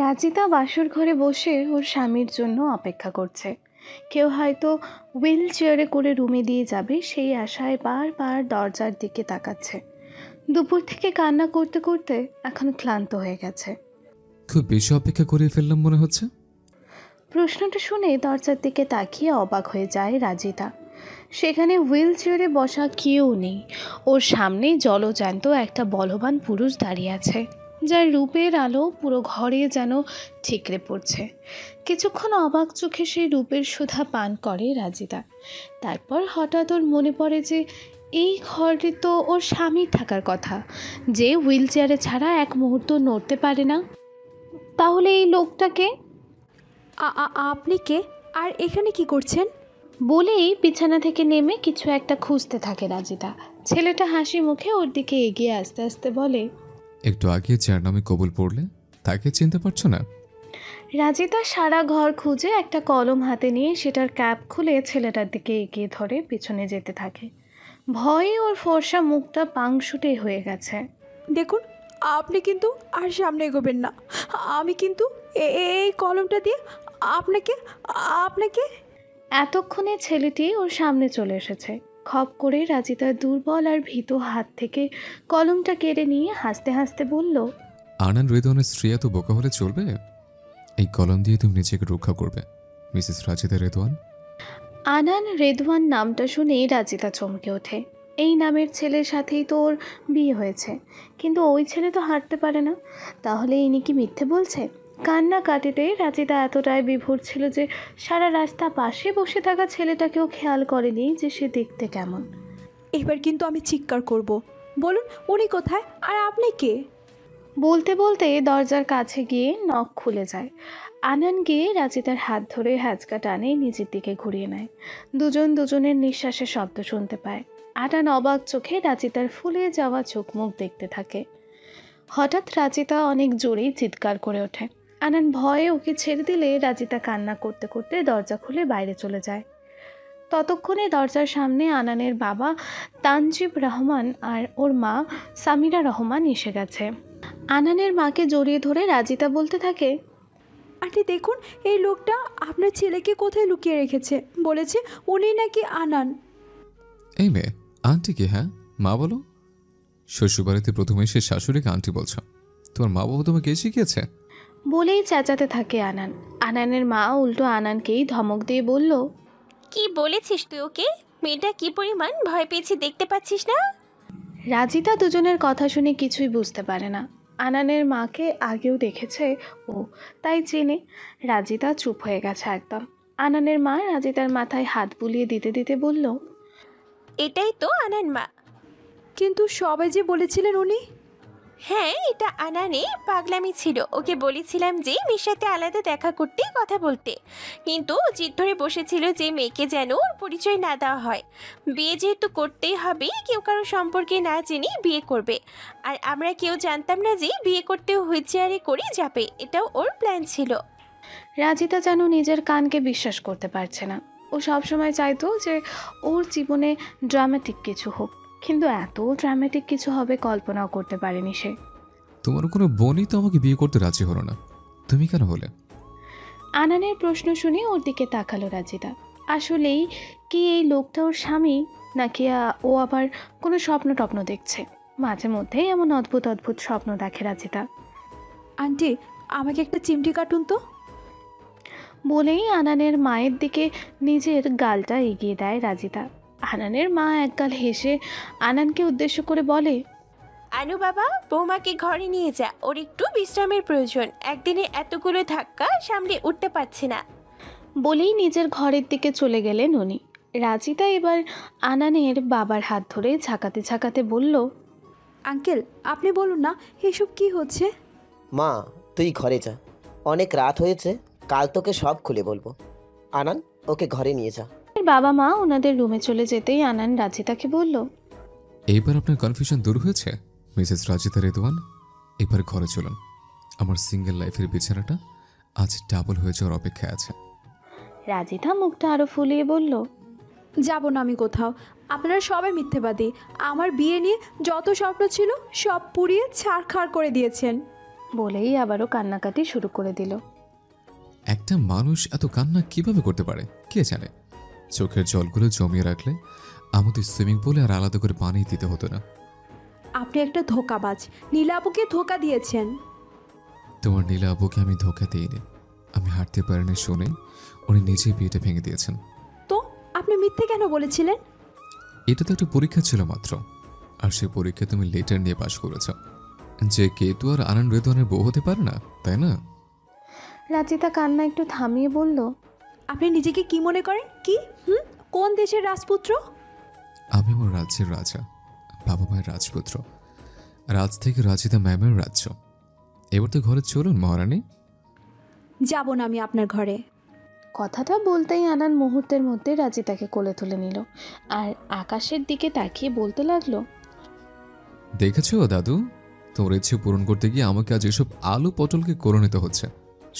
রাজিতা বাসর ঘরে বসে ওর স্বামীর জন্য অপেক্ষা করছে। কেউ হয়তো হুইল চেয়ারে করে রুমে দিয়ে যাবে সেই আশায় বারবার দরজার দিকে তাকাচ্ছে। দুপুর থেকে কান্না করতে করতে এখন ক্লান্ত হয়ে গেছে। খুব বেশি অপেক্ষা করে ফেললাম মনে হচ্ছে। প্রশ্নটা শুনে দরজার দিকে তাকিয়ে অবাক হয়ে যায় রাজিতা। সেখানে হুইল চেয়ারে বসা কেউ নেই। ওর সামনে জলজ্যান্ত একটা বলবান পুরুষ দাঁড়িয়ে আছে, যার রূপের আলো পুরো ঘরে যেন ঠিকরে পড়ছে। কিছুক্ষণ অবাক চোখে সেই রূপের সুধা পান করে রাজিতা। তারপর হঠাৎ ওর মনে পড়ে যে এই ঘরে তো ওর স্বামীর থাকার কথা, যে হুইল চেয়ারে ছাড়া এক মুহূর্ত নড়তে পারে না। তাহলে এই লোকটাকে আপনি কে, আর এখানে কি করছেন? বলেই বিছানা থেকে নেমে কিছু একটা খুঁজতে থাকে রাজিতা। ছেলেটা হাসি মুখে ওর দিকে এগিয়ে আস্তে আস্তে বলে, একটু আগে যার নামে কবুল পড়লে তাকে চিনতে পারছো না? রাজিতা সারা ঘর খুঁজে একটা কলম হাতে নিয়ে সেটার ক্যাপ খুলে ছেলেটার দিকে এগিয়ে ধরে পিছনে যেতে থাকে। ভয়ে ওর ফর্সা মুখটা পাংশুটে হয়ে গেছে। দেখুন, আপনি কিন্তু আর সামনে এগোবেন না। আমি কিন্তু এই কলমটা দিয়ে আপনাকে আপনাকে এতক্ষণে ছেলেটি ওর সামনে চলে এসেছে। খপ করে রাজিতার দুর্বল আর ভীত হাত থেকে কলমটা কেড়ে নিয়ে হাসতে হাসতে বলল, আনান রেদওয়ানের স্ত্রী এত বোকা হলে চলবে? এই কলম দিয়ে তুমি নিজেকে রক্ষা করবে, মিসেস রাজিদা রেদওয়ান। আনান রেদওয়ান নামটা শুনেই রাজিতা চমকে ওঠে। এই নামের ছেলের সাথেই তো ওর বিয়ে হয়েছে, কিন্তু ওই ছেলে তো হাঁটতে পারে না। তাহলে ইনি কি মিথ্যে বলছে? কান্না কাটিতে রাজিতা এতটাই বিভোর ছিল যে সারা রাস্তা পাশে বসে থাকা ছেলেটাকেও খেয়াল করেনি যে সে দেখতে কেমন। এবার কিন্তু আমি চিৎকার করব। বলুন, উনি কোথায় আর আপনি কে? বলতে বলতে দরজার কাছে গিয়ে নখ খুলে যায়। আনান গিয়ে রাজিতার হাত ধরে হ্যাঁচকা টানে নিজের দিকে ঘুরিয়ে নেয়। দুজন দুজনের নিঃশ্বাসের শব্দ শুনতে পায়। আনান অবাক চোখে রাজিতার ফুলে যাওয়া চোখ মুখ দেখতে থাকে। হঠাৎ রাজিতা অনেক জোরেই চিৎকার করে ওঠে। আনান ভয়ে ওকে ছেড়ে দিলে রাজিতা কান্না করতে করতে দরজা খুলে বাইরে চলে যায়। ততক্ষণে দরজার সামনে আনানের বাবা তানজিব রহমান আর ওর মা সামিরা রহমান এসে গেছে। আনানের মাকে জড়িয়ে ধরে রাজিতা বলতে থাকে, আন্টি দেখুন, এই লোকটা আপনার ছেলেকে কোথায় লুকিয়ে রেখেছে। বলেছে উনি নাকি আনান। এই মেয়ে, আন্টি কি? হ্যাঁ, মা বলো। শ্বশুরবাড়িতে প্রথমে সে শাশুড়িকে আন্টি বলছো, তোমার মা বাবা তোমাকে শিখিয়েছে? বলেই চেঁচাতে থাকে আনান। আনানের মা উল্টো আনানকেই ধমক দিয়ে বলল, কি বলেছিস তুই ওকে? মেয়েটা কি পরিমাণ ভয় পেয়েছে দেখতে পাচ্ছিস না? রাজিতা দুজনের কথা শুনে কিছুই বুঝতে পারে না। আনানের মাকে আগেও দেখেছে ও, তাই চেনে। রাজিতা চুপ হয়ে গেছে একদম। আনানের মা রাজিতার মাথায় হাত বুলিয়ে দিতে দিতে বলল, এটাই তো আনান মা। কিন্তু সবাই যে বলেছিলেন উনি। হ্যাঁ, এটা আনানে পাগলামি ছিল। ওকে বলেছিলাম যে মেয়ের সাথে আলাদা দেখা করতে কথা বলতে, কিন্তু ও জিদ ধরে বসেছিল যে মেয়েকে যেন ওর পরিচয় না দেওয়া হয়। বিয়ে যেহেতু করতেই হবে, কেউ কারো সম্পর্কে না জেনে বিয়ে করবে। আর আমরা কেউ জানতাম না যে বিয়ে করতে হুইল চেয়ারে করে যাবে। এটাও ওর প্ল্যান ছিল। রাজিতা যেন নিজের কানকে বিশ্বাস করতে পারছে না। ও সবসময় চাইতো যে ওর জীবনে ড্রামাটিক কিছু হোক, কিন্তু এত ড্রামাটিক কিছু হবে কল্পনাও করতে পারেনি সে। তোমার কোনো বোনই তো আমাকে বিয়ে করতে রাজি হলো না, তুমি কেন হলে? আনানের প্রশ্ন শুনে ওর দিকে তাকালো রাজিতা। আসলেই কি এই লোকটা ওর স্বামী, নাকি ও আবার কোনো স্বপ্ন টপ্ন দেখছে? মাঝে মধ্যেই এমন অদ্ভুত অদ্ভুত স্বপ্ন দেখে রাজিতা। আন্টি, আমাকে একটা চিমটি কাটুন তো। বলেই আনানের মায়ের দিকে নিজের গালটা এগিয়ে দেয় রাজিতা। আনানের মা একগাল হেসে আনানকে উদ্দেশ্য করে বলে, আনু বাবা, বৌমাকে ঘরে নিয়ে যা, ওর একটু বিশ্রামের প্রয়োজন। একদিনে এতগুলো ধাক্কা সামলে উঠতে পারছে না। বলেই নিজের ঘরের দিকে চলে গেলেন উনি। রাজিতা এবার আনানের বাবার হাত ধরে ঝাঁকাতে ঝাঁকাতে বলল, আঙ্কেল, আপনি বলুন না, এসব কি হচ্ছে? মা, তুই ঘরে যা, অনেক রাত হয়েছে, কাল তোকে সব খুলে বলবো। আনান, ওকে ঘরে নিয়ে যা। বাবা মা ওনাদের রুমে চলে যেতেই আনান রাজিতাকে বলল, এইবার আপনার কনফিউশন দূর হয়েছে মিসেস রাজিদা রেদওয়ান? এবার ঘরে চলুন, আমার সিঙ্গেল লাইফের বিছানাটা আজ ডাবল হয়ে যাওয়ার অপেক্ষায় আছে। রাজিতা মুখটা আরো ফুলিয়ে বলল, যাব না আমি কোথাও। আপনারা সবাই মিথ্যেবাদী। আমার বিয়ে নিয়ে যত স্বপ্ন ছিল সব পুড়িয়ে ছাড়খাড় করে দিয়েছেন। বলেই আবারও কান্নাকাটি শুরু করে দিল। একটা মানুষ এত কান্না কিভাবে করতে পারে কে জানে। চোখের জলগুলো জমিয়ে রাখলে আমাদের সুইমিং পুলে আর আলাদা করে পানি দিতে হতো না। আপনি একটা ধোঁকাবাজ। নীলাপুকে ধোঁকা দিয়েছেন। তোমার নীলা আবুকে আমি ধোঁকা দিইনি। আমি হাঁটতে পারিনি শুনে উনি নিজেই বিয়েটা ভেঙে দিয়েছেন। তো আপনি মিথ্যে কেন বলেছিলেন? এটা তো একটা পরীক্ষা ছিল মাত্র, আর সেই পরীক্ষা তুমি লেটার নিয়ে পাশ করেছ। যে কেতু আর আনন্দ রেদওয়ানের বউ হতে পারে না, তাই না? রাজিতা কান্না একটু থামিয়ে বলল, আপনি নিজেকে কি মনে করেন? কি কোন দেশের রাজপুত্র? আমি আমার রাজ্যের রাজা, বাবা মায়ের রাজপুত্র। রাজ থেকে রাজিতা ম্যামের রাজ্য। এবার তো ঘরে চলুন মহারানী। যাব না আমি আপনার ঘরে। কথাটা বলতেই আনান মুহূর্তের মধ্যে রাজিতাকে কোলে তুলে নিল আর আকাশের দিকে তাকিয়ে বলতে লাগলো, দেখেছো দাদু, তোর ইচ্ছে পূরণ করতে গিয়ে আমাকে আজ এসব আলু পটলকে করে নিতে হচ্ছে।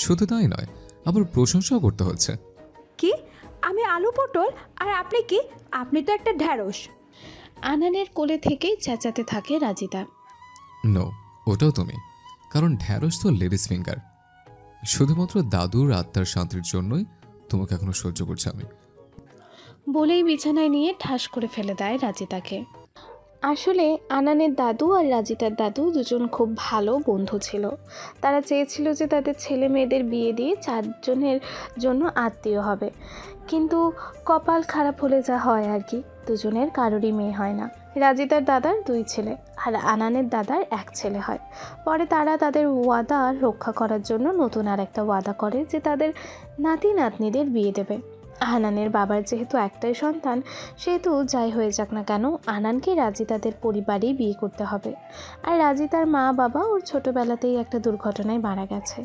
শুধু তাই নয়, আবার প্রশংসাও করতে হচ্ছে। কি? আমি আলু পটল আর আপনি কি? আপনি তো একটা ঢ্যাঁড়স। আনানের কোলে থেকেই চেঁচাতে থাকে রাজিতা। নো, ওটাও তুমি। কারণ ঢ্যাঁড়স তো লেডিস ফিঙ্গার। শুধুমাত্র দাদুর আত্মার শান্তির জন্যই তোমাকে এখনো সহ্য করছি আমি। বলেই বিছানায় নিয়ে ঠাস করে ফেলে দেয় রাজিতাকে। আসলে আনানের দাদু আর রাজিতার দাদু দুজন খুব ভালো বন্ধু ছিল। তারা চেয়েছিল যে তাদের ছেলে মেয়েদের বিয়ে দিয়ে 4 জনের জন্য আত্মীয় হবে, কিন্তু কপাল খারাপ হলে যা হয় আর কি, দুজনের কারোরই মেয়ে হয় না। রাজিতার দাদার 2 ছেলে আর আনানের দাদার 1 ছেলে হয়। পরে তারা তাদের ওয়াদা রক্ষা করার জন্য নতুন আর একটা ওয়াদা করে যে তাদের নাতি নাতনিদের বিয়ে দেবে। আনানের বাবার যেহেতু একটাই সন্তান, সেহেতু যাই হয়ে যাক না কেন আনানকে রাজিতাদের পরিবারেই বিয়ে করতে হবে। আর রাজিতার মা বাবা ওর ছোটোবেলাতেই একটা দুর্ঘটনায় মারা গেছে।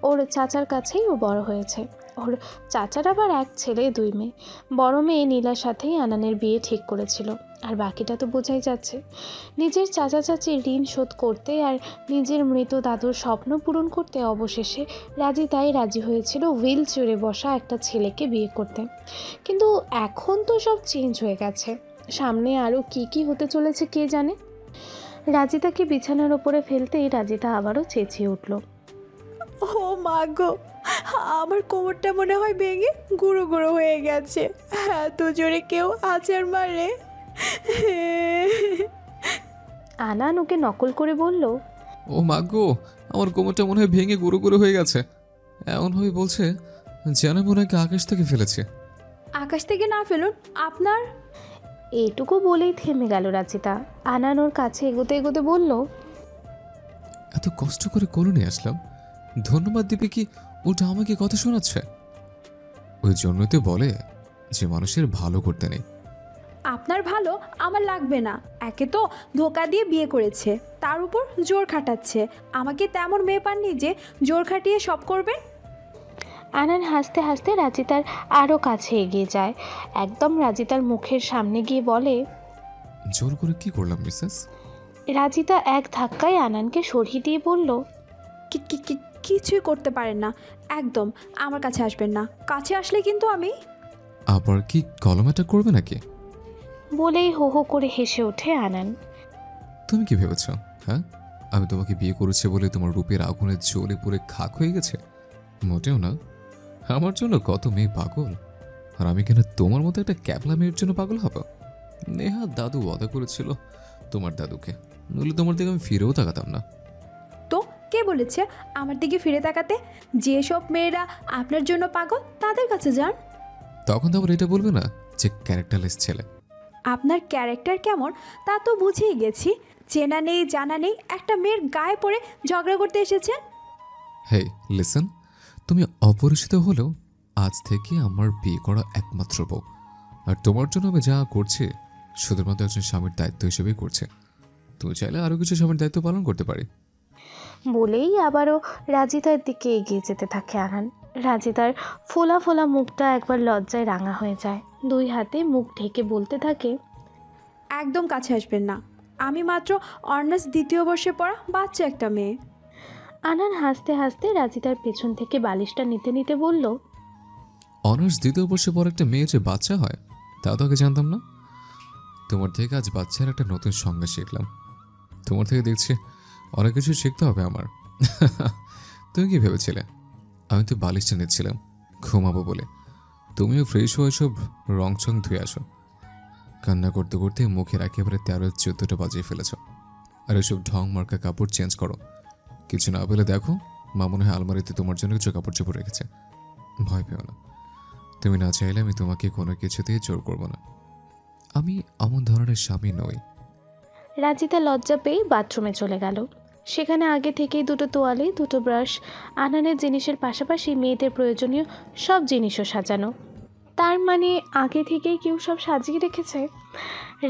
ওর চাচার কাছেই ও বড় হয়েছে। ওর চাচার আবার 1 ছেলে 2 মেয়ে। বড় মেয়ে নীলার সাথেই আনানের বিয়ে ঠিক করেছিল। আর বাকিটা তো বোঝাই যাচ্ছে। নিজের চাচা চাচির ঋণ শোধ করতে আর নিজের মৃত দাদুর স্বপ্ন পূরণ করতে অবশেষে রাজিতাই রাজি হয়েছিল হুইল চেয়ারে বসা একটা ছেলেকে বিয়ে করতে। কিন্তু এখন তো সব চেঞ্জ হয়ে গেছে। সামনে আরও কি হতে চলেছে কে জানে। রাজিতাকে বিছানার ওপরে ফেলতেই রাজিতা আবারও চেঁচিয়ে উঠল, ও মা গো, আমার কোমরটা মনে হয় ভেঙে গুঁড়ো গুঁড়ো হয়ে গেছে। এত জোরে কেউ আছাড় মারে। আনান ওকে নকল করে বলল, ও মা গো, আমার কোমরটা মনে হয় ভেঙে গুঁড়ো গুঁড়ো হয়ে গেছে। এমনভাবে বলছে যেন মনে হয় আকাশ থেকে ফেলেছে। আকাশ থেকে না ফেলুন আপনার। এইটুকু বলেই থেমে গেল রাজিতা। আনান ওর কাছে এগোতে এগোতে বলল, এত কষ্ট করে কোলে নিয়ে আসলাম, ধন্যবাদ দিবে কি? ওটা আমাকে কথা শোনাচ্ছে। ওই জন্যই তো বলে যে মানুষের ভালো করতে নেই। আপনার ভালো আমার লাগবে না। একে তো ধোকা দিয়ে বিয়ে করেছে, তার উপর জোর খাটাচ্ছে। আমাকে তেমন মেয়ে পাননি যে জোর খাটিয়ে সব করবে। আনান হাসতে হাসতে রাজিতার আরও কাছে এগিয়ে যায়, একদম রাজিতার মুখের সামনে গিয়ে বলে, জোর করে কি করলাম মিসেস? রাজিতা এক ধাক্কায় আনানকে সরিয়ে দিয়ে বলল, কিছুই করতে পারেন না। একদম আমার কাছে আসবেন না। কাছে আসলে কিন্তু আমি। আবার কি কলমাটা করবে নাকি? বলেই হো হো করে হেসে ওঠে আনান। তুমি কি ভেবেছ, হ্যাঁ, আমি তোমাকে বিয়ে করেছি বলে তোমার রূপের আগুনে জ্বলে পুড়ে খাক হয়ে গেছে? মোটেও না। আমার জন্য কত মেয়ে পাগল, আর আমি কেন তোমার মতো একটা ক্যাবলা মেয়ের জন্য পাগল হব? নেহা দাদু ওয়াদা করেছিল তোমার দাদুকে, নইলে তোমার দিকে আমি ফিরেও তাকাতাম না। তো কে বলেছে আমার দিকে ফিরে তাকাতে? যেসব মেয়েরা আপনার জন্য পাগল তাদের কাছে যান। তখন তো আবার এটা বলবে না যে ক্যারেক্টারলেস ছেলে। আপনার ক্যারেক্টার কেমন তা তো বুঝেই গেছি। চেনা নেই জানা নেই একটা মেয়ের গায়ে পড়ে ঝগড়া করতে এসেছেন। হেই লিসেন, তুমি অপরিচিত হলেও আজ থেকে আমার বিয়ে করা একমাত্র বউ, আর তোমার জন্য আমি যা করছি শুধুমাত্র একজন স্বামীর দায়িত্ব হিসেবেই করছে। তুমি চাইলে আরও কিছু স্বামীর দায়িত্ব পালন করতে পারি। বলেই আবারও রাজিতার দিকে এগিয়ে যেতে থাকে আনান। রাজিতার ফোলা ফোলা মুখটা একবার লজ্জায় রাঙা হয়ে যায়। 2 হাতে মুখ ঢেকে বলতে থাকে, একদম কাছে আসবেন না। আমি মাত্র অনার্স 2য় বর্ষে পড়া বাচ্চা একটা মেয়ে। আনান হাসতে হাসতে রাজিতার পেছন থেকে বালিশটা নিতে নিতে বলল, অনার্স 2য় বর্ষে পর একটা মেয়ে যে বাচ্চা হয় তা তো আগে জানতাম না। তোমার থেকে আজ বাচ্চার একটা নতুন সংজ্ঞা শিখলাম। তোমার থেকে দেখছি অনেক কিছু শিখতে হবে আমার। তুমি কি ভেবেছিলে আমি তো বালিশটা নিচ্ছিলাম ঘুমাবো বলে? তুমিও ফ্রেশ হয়ে সব রং চং ধুয়ে আসো। কান্না করতে করতে মুখের একেবারে 13-14টা বাজিয়ে ফেলেছ। আর এসব ঢং মার্কা কাপড় চেঞ্জ করো। কিছু না পেলে দেখো, মা মনে হয় আলমারিতে তোমার জন্য কিছু কাপড় চোপড় রেখেছে। ভয় পেও না, তুমি না চাইলে আমি তোমাকে কোনো কিছুতেই জোর করবো না। আমি এমন ধরনের স্বামী নই। রাজিতা লজ্জা পেয়ে বাথরুমে চলে গেল। সেখানে আগে থেকেই দুটো তোয়ালে, দুটো ব্রাশ, আনানের জিনিসের পাশাপাশি মেয়েদের প্রয়োজনীয় সব জিনিসও সাজানো। তার মানে আগে থেকেই কেউ সব সাজিয়ে রেখেছে।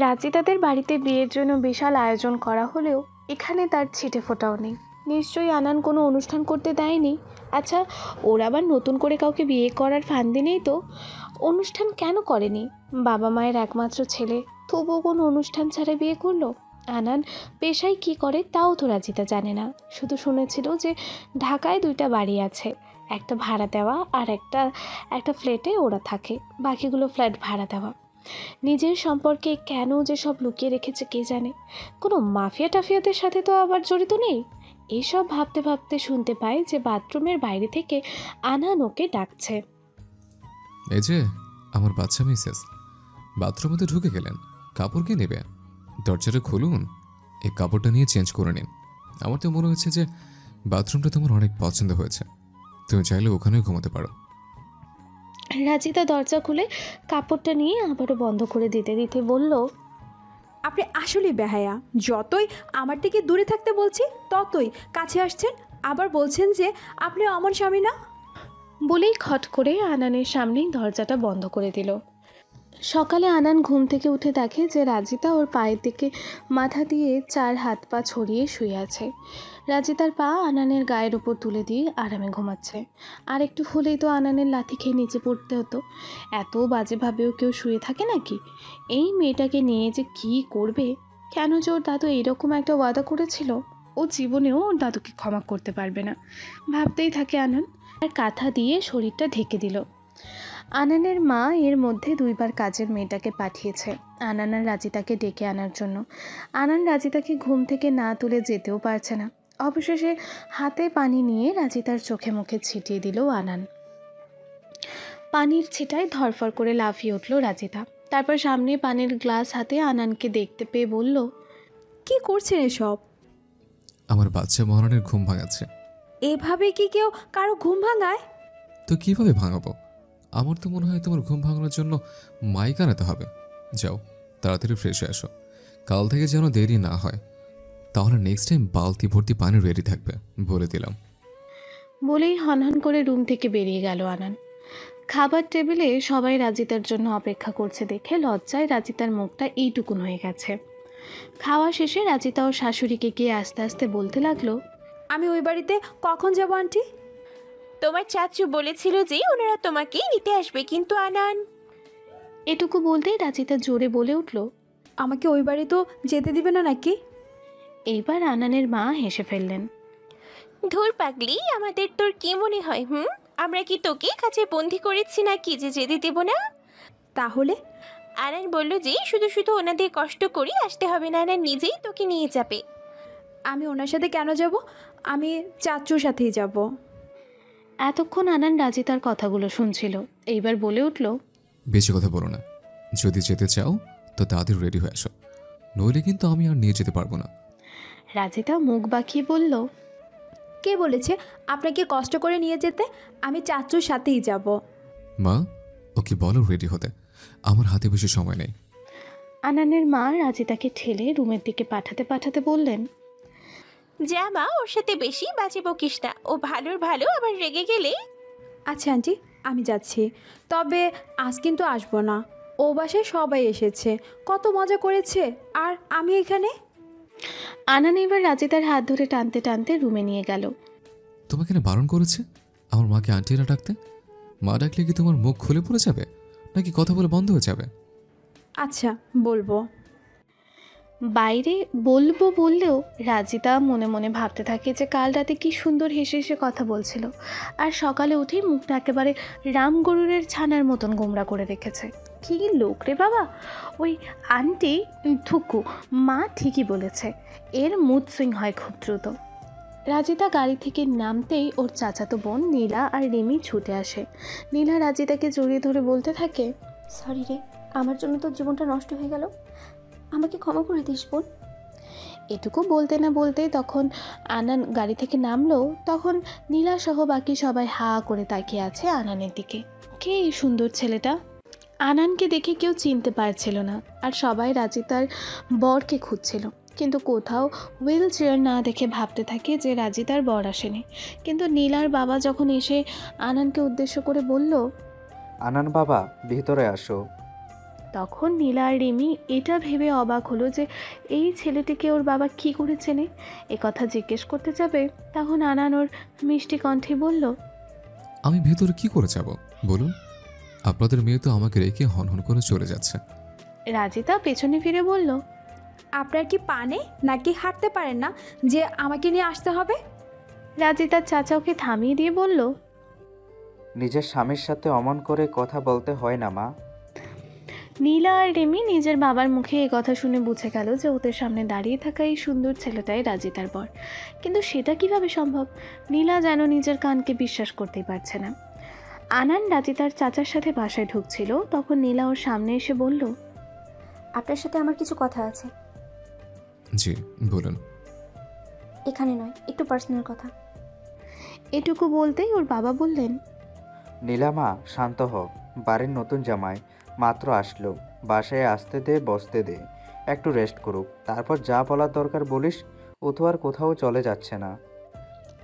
রাজিতাদের বাড়িতে বিয়ের জন্য বিশাল আয়োজন করা হলেও এখানে তার ছিটে ফোটাও নেই। নিশ্চয়ই আনান কোনো অনুষ্ঠান করতে দেয়নি। আচ্ছা, ওর আবার নতুন করে কাউকে বিয়ে করার ফান্দি নেই তো? অনুষ্ঠান কেন করেনি? বাবা মায়ের একমাত্র ছেলে, তবুও কোনো অনুষ্ঠান ছাড়া বিয়ে করলো। আনান পেশায় কি করে তাও তো রাজিতা জানে না। শুধু শুনেছিল যে ঢাকায় 2টা বাড়ি আছে, একটা ভাড়া দেওয়া আর একটা ফ্ল্যাটে ওরা থাকে, বাকিগুলো ফ্ল্যাট ভাড়া দেওয়া। নিজের সম্পর্কে কেন যে সব লুকিয়ে রেখেছে কে জানে। কোনো মাফিয়া টাফিয়াদের সাথে তো আবার জড়িত নেই। এসব ভাবতে ভাবতে শুনতে পায় যে বাথরুমের বাইরে থেকে আনান ওকে ডাকছে। এই যে আমার বাচ্চা মিসেস, বাথরুমে তো ঢুকে গেলেন, কাপড় কে নেবে? দরজাটা খুলুন, এই কাপড়টা নিয়ে চেঞ্জ করে নিন। আমার তো মনে হচ্ছে যে বাথরুমটা তোমার অনেক পছন্দ হয়েছে, তুমি চাইলে ওখানেও ঘুমাতে পারো। রাজিতা দরজা খুলে কাপড়টা নিয়ে আবারও বন্ধ করে দিতে দিতে বলল, আপনি আসলেই বেহায়া। যতই আমার থেকে দূরে থাকতে বলছি ততই কাছে আসছেন, আবার বলছেন যে আপনি অমন স্বামী না। বলেই খট করে আনানের সামনেই দরজাটা বন্ধ করে দিল। সকালে আনান ঘুম থেকে উঠে দেখে যে রাজিতা ওর পায়ের দিকে মাথা দিয়ে 4 হাত পা ছড়িয়ে শুয়ে আছে। রাজিতার পা আনানের গায়ের ওপর তুলে দিয়ে আরামে ঘুমাচ্ছে। আর একটু হলেই তো আনানের লাথি খেয়ে নিচে পড়তে হতো। এত বাজেভাবেও কেউ শুয়ে থাকে নাকি? এই মেয়েটাকে নিয়ে যে কী করবে? কেন যে ওর দাদু এইরকম একটা ওয়াদা করেছিল? ও জীবনেও ওর দাদুকে ক্ষমা করতে পারবে না। ভাবতেই থাকে আনান, আর কাঁথা দিয়ে শরীরটা ঢেকে দিল। আনানের মা এর মধ্যে 2বার কাজের মেয়েটাকে পাঠিয়েছে আনান আর রাজিতাকে ডেকে আনার জন্য। আনান রাজিতাকে ঘুম থেকে না তুলে যেতেও পারছে না। অবশেষে হাতে পানি নিয়ে রাজিতার চোখে মুখে ছিটিয়ে দিল আনান। পানির ছিটায় ধরফর করে লাফিয়ে উঠল রাজিতা। তারপর সামনে পানির গ্লাস হাতে আনানকে দেখতে পেয়ে বলল, কি করছেন এসব? আমার বাচ্চা মহারানের ঘুম ভাঙাচ্ছে। এভাবে কি কেউ কারো ঘুম ভাঙায়? তো কিভাবে ভাঙাবো? আমার তো মনে হয় তোমার ঘুম ভাঙানোর জন্য মাইক আনাতে হবে। যাও, তাড়াতাড়ি ফ্রেশ হয়ে আসো, কাল থেকে যেন দেরি না হয়। তাহলে নেক্সট টাইম বালতি ভর্তি পানি রেডি থাকবে, বলে দিলাম। বলেই হনহন করে রুম থেকে বেরিয়ে গেল আনান। খাবার টেবিলে সবাই রাজিতার জন্য অপেক্ষা করছে দেখে লজ্জায় রাজিতার মুখটা এইটুকুন হয়ে গেছে। খাওয়া শেষে রাজিতা ও শাশুড়িকে গিয়ে আস্তে আস্তে বলতে লাগলো, আমি ওই বাড়িতে কখন যাব আন্টি? তোমার চাচু বলেছিল যে ওনারা তোমাকে নিতে আসবে, কিন্তু আনান। এটুকু বলতেই রাজিতা জোরে বলে উঠল, আমাকে ওই বাড়ি তো যেতে দিবে না নাকি? এইবার আনানের মা হেসে ফেললেন। ধুর পাগলি, আমাদের তোর কি মনে হয়? আমরা কি তোকে কাছে বন্দি করেছি নাকি যে যেতে দেব না? তাহলে আনান বলল যে শুধু শুধু ওনাদের কষ্ট করে আসতে হবে না, আনান নিজেই তোকে নিয়ে যাবে। আমি ওনার সাথে কেন যাব? আমি চাচুর সাথেই যাব। এতক্ষণ আনান রাজিতার কথাগুলো শুনছিল। এইবার বলে উঠল, বেশি কথা বলো না, যদি যেতে চাও তো তাড়াতাড়ি রেডি হয়ে আসো, নইলে কিন্তু আমি আর নিয়ে যেতে পারবো না। রাজিতা মুখ বাঁকিয়ে বলল, কে বলেছে আপনাকে কষ্ট করে নিয়ে যেতে? আমি চাচুর সাথেই যাব। মা, ওকে বলো রেডি হতে, আমার হাতে বেশি সময় নেই। আনানের মা রাজিতাকে ঠেলে রুমের দিকে পাঠাতে পাঠাতে বললেন, যা মা, ওর সাথে বেশি বাজে বকিস না, ও ভালোর ভালো আবার রেগে গেলে। আচ্ছা আন্টি, আমি যাচ্ছি, তবে আজ কিন্তু আসবো না। ও বাসায় সবাই এসেছে, কত মজা করেছে, আর আমি এখানে। আনান এবার রাজিতার হাত ধরে টানতে টানতে রুমে নিয়ে গেল। তোমাকে না বারণ করেছে আমার মাকে আন্টি না ডাকতে? মা ডাকলে কি তোমার মুখ খুলে পড়ে যাবে, নাকি কথা বলে বন্ধ হয়ে যাবে? আচ্ছা, বলবো। বাইরে বলবো বললেও রাজিতা মনে মনে ভাবতে থাকে যে কাল রাতে কি সুন্দর হেসে হেসে কথা বলছিল, আর সকালে উঠেই মুখটা একেবারে রাম গরুরের ছানার মতন গোমরা করে রেখেছে। কী লোক রে বাবা! ওই আন্টি থুকু মা ঠিকই বলেছে, এর মুড সুইং হয় খুব দ্রুত। রাজিতা গাড়ি থেকে নামতেই ওর চাচাতো বোন নীলা আর রিমি ছুটে আসে। নীলা রাজিতাকে জড়িয়ে ধরে বলতে থাকে, সরি রে, আমার জন্য তোর জীবনটা নষ্ট হয়ে গেল, আমাকে ক্ষমা করে দিস বোন। এটুকু বলতে না বলতেই তখন আনান গাড়ি থেকে নামলো। তখন নীলা সহ বাকি সবাই হা করে তাকিয়ে আছে আনানের দিকে। কে এই সুন্দর ছেলেটা? আনানকে দেখে কেউ চিনতে পারছিল না, আর সবাই রাজিতার বরকে খুঁজছিল, কিন্তু কোথাও হুইল চেয়ার না দেখে ভাবতে থাকে যে রাজিতার বর আসেনি। কিন্তু নীলার বাবা যখন এসে আনানকে উদ্দেশ্য করে বলল, আনান বাবা, ভিতরে আসো। তখন নীলা আর রিমি এটা ভেবে অবাক হলো যে এই ছেলেটিকে ওর বাবা কী করে চেনে। কথা জিজ্ঞেস করতে যাবে তখন আনান ওর মিষ্টি কণ্ঠে বলল, আমি ভেতরে কি করে যাব বলুন? আপনাদের মেয়ে তো আমাকে রেখে হনহন করে চলে যাচ্ছে। রাজিতা পেছনে ফিরে বলল, আপনার কি পা নেই নাকি হাঁটতে পারেন না যে আমাকে নিয়ে আসতে হবে? রাজিতার চাচা ওকে থামিয়ে দিয়ে বলল, নিজের স্বামীর সাথে অমন করে কথা বলতে হয় না মা। নীলা আর রিমি নিজের বাবার মুখে এই কথা শুনে বুঝে গেল যে ওদের সামনে দাঁড়িয়ে থাকা এই সুন্দর ছেলেটাই রাজিতার বর। কিন্তু সেটা কিভাবে সম্ভব? নীলা যেন নিজের কানকে বিশ্বাস করতেই পারছে না। আনান রাজিতার চাচার সাথে বাসায় ঢুকছিল, তখন নীলা ওর সামনে এসে বলল, আপনার সাথে আমার কিছু কথা আছে। জি বলুন। এখানে নয়, একটু পার্সোনাল কথা। এটুকু বলতেই ওর বাবা বললেন, নীলামা শান্ত হ, বাড়ির নতুন জামাই মাত্র আসলো, বাসায় আসতে দে, বসতে দে, একটু রেস্ট করুক, তারপর যা বলার দরকার বলিস। ও তো আর কোথাও চলে যাচ্ছে না।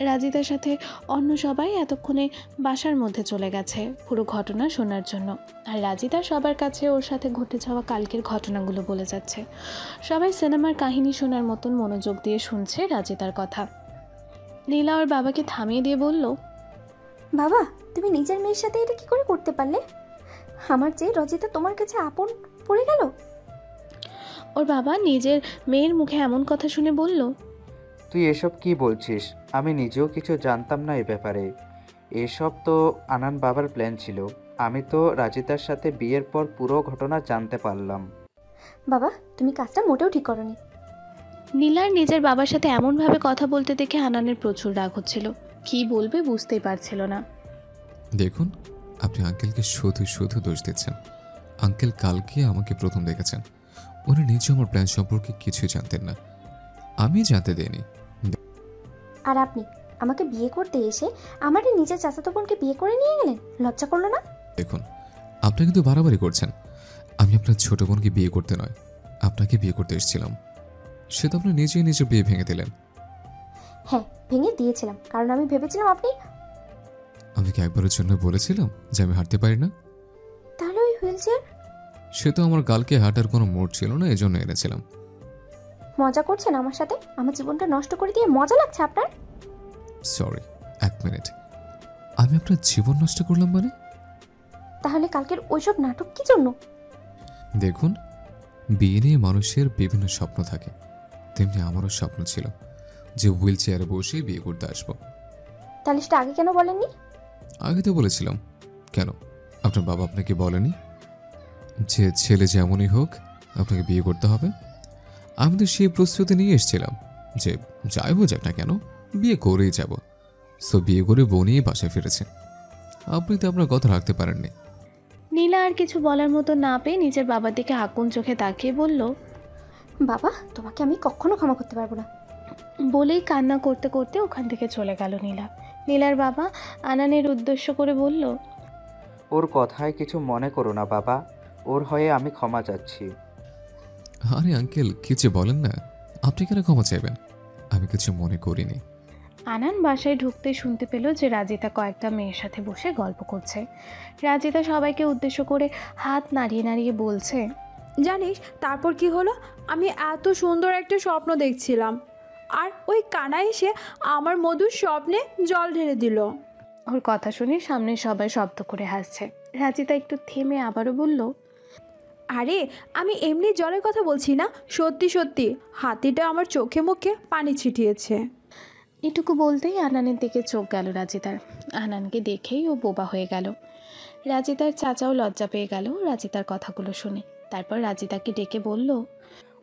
রাজিতার সাথে অন্য সবাই এতক্ষণে বাসার মধ্যে চলে গেছে পুরো ঘটনা শোনার জন্য, আর রাজিতা সবার কাছে ওর সাথে ঘটে যাওয়া কালকের ঘটনাগুলো বলে যাচ্ছে। সবাই সিনেমার কাহিনী শোনার মতন মনোযোগ দিয়ে শুনছে রাজিতার কথা। নীলা ওর বাবাকে থামিয়ে দিয়ে বলল, বাবা, তুমি নিজের মেয়ের সাথে এটা কি করে করতে পারলে? আমার চেয়ে রজিতা তোমার কাছে আপন পড়ে গেল। ওর বাবা নিজের মেয়ের মুখে এমন কথা শুনে বলল, তুই এসব কি বলছিস? আমি নিজেও কিছু জানতাম না এ ব্যাপারে। এসব তো আনান বাবার প্ল্যান ছিল। আমি তো রাজিতার সাথে বিয়ের পর পুরো ঘটনা জানতে পারলাম। বাবা, তুমি কাজটা মোটেও ঠিক করনি। নীলার নিজের বাবার সাথে এমনভাবে কথা বলতে দেখে আনানের প্রচুর রাগ হচ্ছিল, কী বলবে বুঝতেই পারছিল না। দেখুন, আপনি আঙ্কেলকে শুধু শুধু দোষ দিচ্ছেন। আঙ্কেল কালকে আমাকে প্রথম দেখেছেন, উনি নিজে আমার প্ল্যান সম্পর্কে কিছুই জানতেন না, আমি জানতে দিইনি। আর আপনি আমাকে বিয়ে করতে এসে আমারই নিজের চাচাতো বোনকে বিয়ে করে নিয়ে গেলেন, লজ্জা করলো না? দেখুন, আপনি কিন্তু বাড়াবাড়ি করছেন। আমি আপনার ছোট বোনকে বিয়ে করতে নয়, আপনাকে বিয়ে করতে এসেছিলাম। সে তো আপনি নিজেই নিজের বিয়ে ভেঙে দিলেন। হ্যাঁ, ভেঙে দিয়েছিলাম, কারণ আমি ভেবেছিলাম আপনি। আমি কি একবারের জন্য বলেছিলাম যে আমি হাঁটতে পারি না? তাহলে ওই হুইল চেয়ার? সে তো আমার গালকে হাঁটার কোনো মোড় ছিল না, এজন্য এনেছিলাম। মজা করছেন আমার সাথে? আমার জীবনটা নষ্ট করে দিয়ে মজা লাগছে আপনার? সরি, এক মিনিট। আমি আপনার জীবন নষ্ট করলাম মানে? তাহলে কালকের ওইসব নাটক কি জন্য? দেখুন, বিয়ে নিয়ে মানুষের বিভিন্ন স্বপ্ন থাকে, তেমনি আমারও স্বপ্ন ছিল যে হুইল চেয়ারে বসে বিয়ে করতে আসবো। তাহলে সেটা আগে কেন বলেননি? আগে তো বলেছিলাম। কেন, আপনার বাবা আপনাকে বলেনি যে ছেলে যেমনই হোক আপনাকে বিয়ে করতে হবে? আমি তো সেই প্রস্তুতি নিয়ে এসেছিলাম যে যাই হয়ে যাক না কেন বিয়ে করেই যাব। সো বিয়ে করে বউ নিয়ে বাসায় ফিরেছে। আপনি তো আপনার কথা রাখতে পারেননি। নীলা আর কিছু বলার মতো না পেয়ে নিজের বাবার দিকে আকুন চোখে তাকিয়ে বলল, বাবা, তোমাকে আমি কখনো ক্ষমা করতে পারবো না। বলেই কান্না করতে করতে ওখান থেকে চলে গেল নীলা। নীলার বাবা আনানের উদ্দেশ্য করে বলল, ওর কথায় কিছু মনে করো না বাবা, ওর হয়ে আমি ক্ষমা চাচ্ছি। আরে আঙ্কেল, কিছু বলেন না, আপনি কেন ক্ষমা চাইবেন? আমি কিছু মনে করিনি। আনান বাসায় ঢুকতে শুনতে পেল যে রাজিতা কয়েকটা মেয়ের সাথে বসে গল্প করছে। রাজিতা সবাইকে উদ্দেশ্য করে হাত নাড়িয়ে নাড়িয়ে বলছে, জানিস তারপর কি হলো? আমি এত সুন্দর একটা স্বপ্ন দেখছিলাম, আর ওই কানা এসে আমার মধুর স্বপ্নে জল ঢেলে দিল। ওর কথা শুনে সামনে সবাই শব্দ করে হাসছে। রাজিতা একটু থেমে আবারও বলল, আরে আমি এমনি জলের কথা বলছি না, সত্যি সত্যি হাতিটা আমার চোখে মুখে পানি ছিটিয়েছে। এটুকু বলতেই আনানের দিকে চোখ গেল রাজিতার। আনানকে দেখেই ও বোবা হয়ে গেল। রাজিতার চাচাও লজ্জা পেয়ে গেল রাজিতার কথাগুলো শুনে। তারপর রাজিতাকে ডেকে বলল,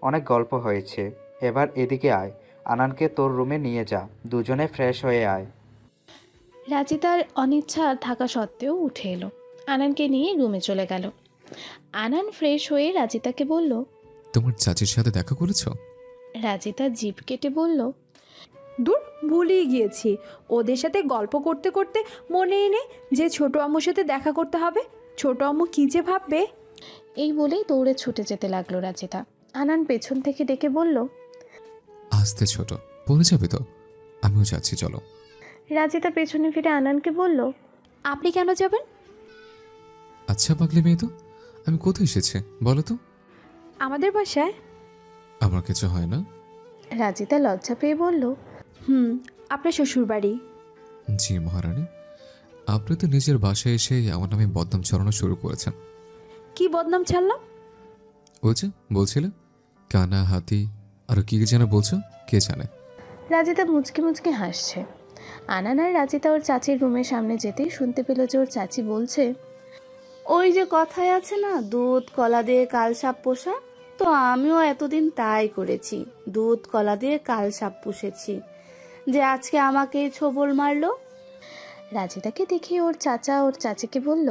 অনেক গল্প হয়েছে, এবার এদিকে আয়। আনানকে তোর রুমে নিয়ে যা, দুজনে ফ্রেশ হয়ে আয়। রাজিতার অনিচ্ছা থাকা সত্ত্বেও উঠে এলো। আনানকে নিয়ে রুমে চলে গেল। আনান ফ্রেশ হয়ে রাজিতাকে বলল। তোমার চাচির সাথে দেখা করেছো? রাজিতা জিভ কেটে বলল, দূর, ভুলেই গিয়েছি। ওদের সাথে গল্প করতে করতে মনেই নেই যে ছোট আম্মুর সাথে দেখা করতে হবে। ছোট আম্মু কী যে ভাববে। এই বলেই দৌড়ে ছুটে যেতে লাগলো রাজিতা। আনান পেছন থেকে ডেকে বলল, আস্তে ছোট, পড়ে যাবে তো। আমিও যাচ্ছি, চলো। রাজিতা পেছনে ফিরে আনানকে বলল, আপনি কেন যাবেন? আচ্ছা পাগলি মেয়ে তো, আমি কোথায় এসেছি বলো তো? আমাদের বাসায়। আমার কিছু হয় না। রাজিতা লজ্জা পেয়ে বলল, আপনার শ্বশুর বাড়ি। জি মহারানী, আপনি তো নিজের বাসায় এসে আমার নামে বদনাম ছড়ানো শুরু করেছেন। কি বদনাম ছাড়লাম? ওই যে বলছিলে কানা, হাতি, আর কি কি যেন বলছো, কে জানে। রাজিতা মুচকি মুচকি হাসছে। আনান আর রাজিতা ওর চাচির রুমের সামনে যেতেই শুনতে পেল যে ওর চাচি বলছে, ওই যে কথায় আছে না, দুধ কলা দিয়ে কাল সাপ পোষা, তো আমিও এতদিন তাই করেছি, দুধ কলা দিয়ে কাল সাপ পুষেছি, যে আজকে আমাকে ছোবল মারলো। রাজিতাকে দেখে ওর চাচা ওর চাচিকে বলল,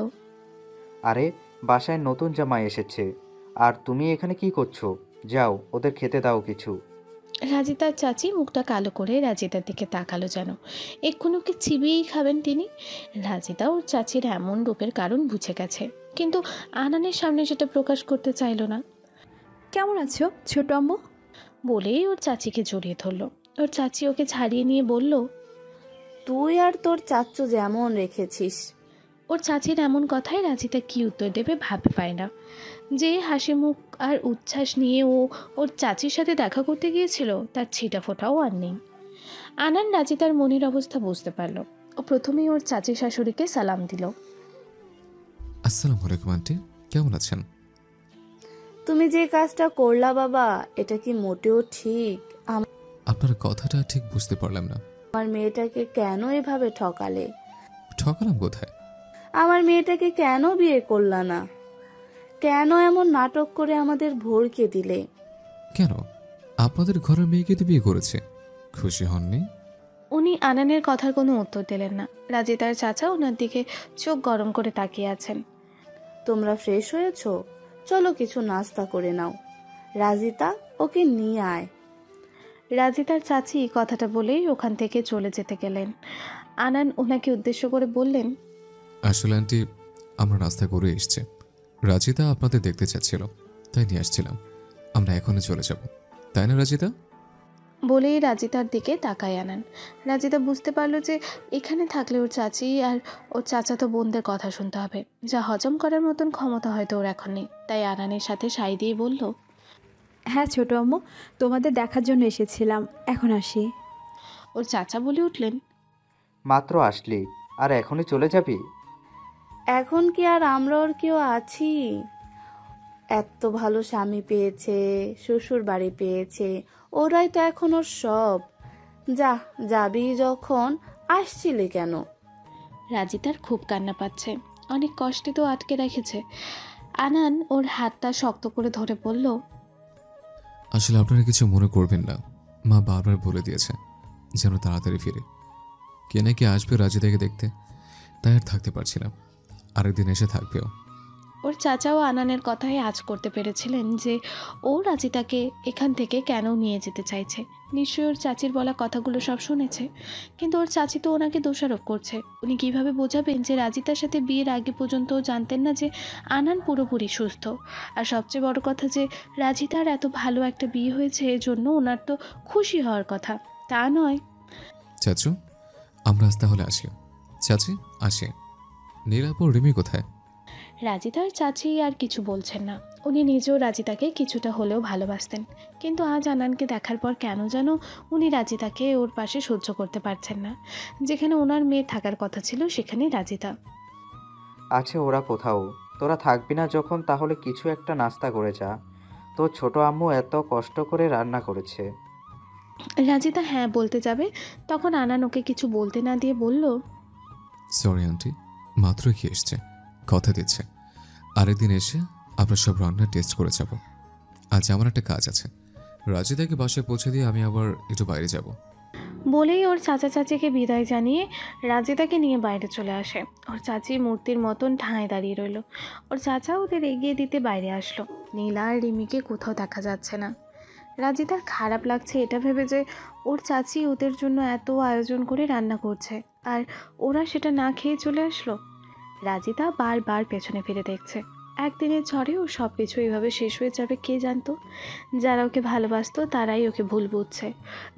আরে বাসায় নতুন জামাই এসেছে, আর তুমি এখানে কি করছো? যাও, ওদের খেতে দাও কিছু। রাজিতার চাচি মুখটা কালো করে রাজিতার দিকে তাকালো, যেন এক্ষুনি ওকে চিবিয়েই খাবেন তিনি। রাজিতা ওর চাচির এমন রূপের কারণ বুঝে গেছে, কিন্তু আনানের সামনে সেটা প্রকাশ করতে চাইল না। কেমন আছো ছোট আম্মু? বলেই ওর চাচিকে জড়িয়ে ধরলো। ওর চাচি ওকে ছাড়িয়ে নিয়ে বলল, তুই আর তোর চাচ্চু যেমন রেখেছিস। ওর চাচির এমন কথায় রাজিতা কি উত্তর দেবে ভাবে পায় না। যে হাসি মুখ আর উচ্ছ্বাস নিয়ে ও ওর চাচির সাথে দেখা করতে গিয়েছিল, তার ছিটা ফোটাও আর নেই। আনান রাজিতার মনের অবস্থা বুঝতে পারল। ও প্রথমেই ওর চাচি শাশুড়িকে সালাম দিল। আসসালামু আলাইকুম আন্টি, কেমন আছেন? তুমি যে কাজটা করলা বাবা, এটা কি মোটেও ঠিক? আপনার কথাটা ঠিক বুঝতে পারলাম না। আমার মেয়েটাকে কেন এভাবে ঠকালে? ঠকালাম কোথায়? আমার মেয়েটাকে কেন বিয়ে করলা না? কেন এমন নাটক করে আমাদের ভরকে দিলে? কেন আপনাদের ঘরের মেয়েকে তো বিয়ে করেছে, খুশি হননি? উনি আনানের কথার কোনো উত্তর দিলেন না। রাজিতার চাচা ওনার দিকে চোখ গরম করে তাকিয়ে আছেন। তোমরা ফ্রেশ হয়েছো? চলো কিছু নাস্তা করে নাও। রাজিতা, ওকে নিয়ে আয়। রাজিতার চাচি কথাটা বলেই ওখান থেকে চলে যেতে গেলেন। আনান ওনাকে উদ্দেশ্য করে বললেন, আসলে আন্টি, আমরা নাস্তা করে এসছি। রাজিতা আপনাদের দেখতে চাচ্ছিল, তাই নিয়ে আসছিলাম। আমরা এখনই চলে যাব, তাই না রাজিতা? বলেই রাজিতার দিকে তাকায় আনান। রাজিতা বুঝতে পারলো যে এখানে থাকলে ওর চাচি আর ওর চাচাতো বোনদের কথা শুনতে হবে, যা হজম করার মতন ক্ষমতা হয়তো ওর এখন নেই। তাই আনানের সাথে সাই দিয়ে বলল, হ্যাঁ ছোট আম্মু, তোমাদের দেখার জন্য এসেছিলাম, এখন আসি। ওর চাচা বলে উঠলেন, মাত্র আসলি আর এখনই চলে যাবি? এখন কি আর আমরা ওর কেউ আছি? এত ভালো স্বামী পেয়েছে, শ্বশুর বাড়ি পেয়েছে, ওরাই তো এখন ওর সব। যা, যাবি যখন, আসছিলি কেন? রাজিতার খুব কান্না পাচ্ছে, অনেক কষ্টে তো আটকে রেখেছে। আনান ওর হাতটা শক্ত করে ধরে বলল, আসলে আপনারা কিছু মনে করবেন না, মা বারবার বলে দিয়েছে যেন তাড়াতাড়ি ফিরে। কে নাকি আসবে রাজিতাকে দেখতে, তাই আর থাকতে পারছি না, আরেকদিন এসে থাকবেও। ওর চাচাও আনানের কথায় আঁচ করতে পেরেছিলেন যে ও রাজিতাকে এখান থেকে কেন নিয়ে যেতে চাইছে। নিশ্চয়ই ওর চাচির বলা কথাগুলো সব শুনেছে, কিন্তু ওর চাচি তো ওনাকে দোষারোপ করছে। উনি কিভাবে বোঝাবেন যে রাজিতার সাথে বিয়ের আগে পর্যন্ত জানতেন না যে আনান পুরোপুরি সুস্থ। আর সবচেয়ে বড় কথা যে রাজিতার এত ভালো একটা বিয়ে হয়েছে, এজন্য ওনার তো খুশি হওয়ার কথা, তা নয়? চাচু, আমরা আজ তাহলে আসি। চাচি, আসি। নীলাপুর রিমি কোথায়? রাজিতার চাচি আর কিছু বলছেন না। উনি নিজেও রাজিতাকে কিছুটা হলেও ভালোবাসতেন, কিন্তু আজ আনানকে দেখার পর কেন যেন উনি রাজিতাকে ওর পাশে সহ্য করতে পারছেন না। যেখানে ওনার মেয়ে থাকার কথা ছিল সেখানেই রাজিতা আছে ওরা কোথাও। তোরা থাকবি না যখন, তাহলে কিছু একটা নাস্তা করে যা। তোর ছোট আম্মু এত কষ্ট করে রান্না করেছে। রাজিতা হ্যাঁ বলতে যাবে, তখন আনান ওকে কিছু বলতে না দিয়ে বলল, সরি আন্টি, মাত্র কি এসছে, কথা দিচ্ছে আরেকদিন এসে আমরা সব রান্না টেস্ট করে যাব। আজ আমার একটা কাজ আছে, রাজিদাকে বাসায় পৌঁছে দিয়ে আমি আবার একটু বাইরে যাব। বলেই ওর চাচা চাচিকে বিদায় জানিয়ে রাজিতাকে নিয়ে বাইরে চলে আসে। ওর চাচি মূর্তির মতন ঠাঁই দাঁড়িয়ে রইল। ওর চাচা ওদের এগিয়ে দিতে বাইরে আসলো। নীলা আর রিমিকে কোথাও দেখা যাচ্ছে না। রাজিতার খারাপ লাগছে এটা ভেবে যে ওর চাচি ওদের জন্য এত আয়োজন করে রান্না করছে আর ওরা সেটা না খেয়ে চলে আসলো। রাজিতা বারবার পেছনে ফিরে দেখছে। একদিনের ঝড়ে ও সব কিছু এইভাবে শেষ হয়ে যাবে কে জানতো। যারা ওকে ভালোবাসতো তারাই ওকে ভুল বুঝছে,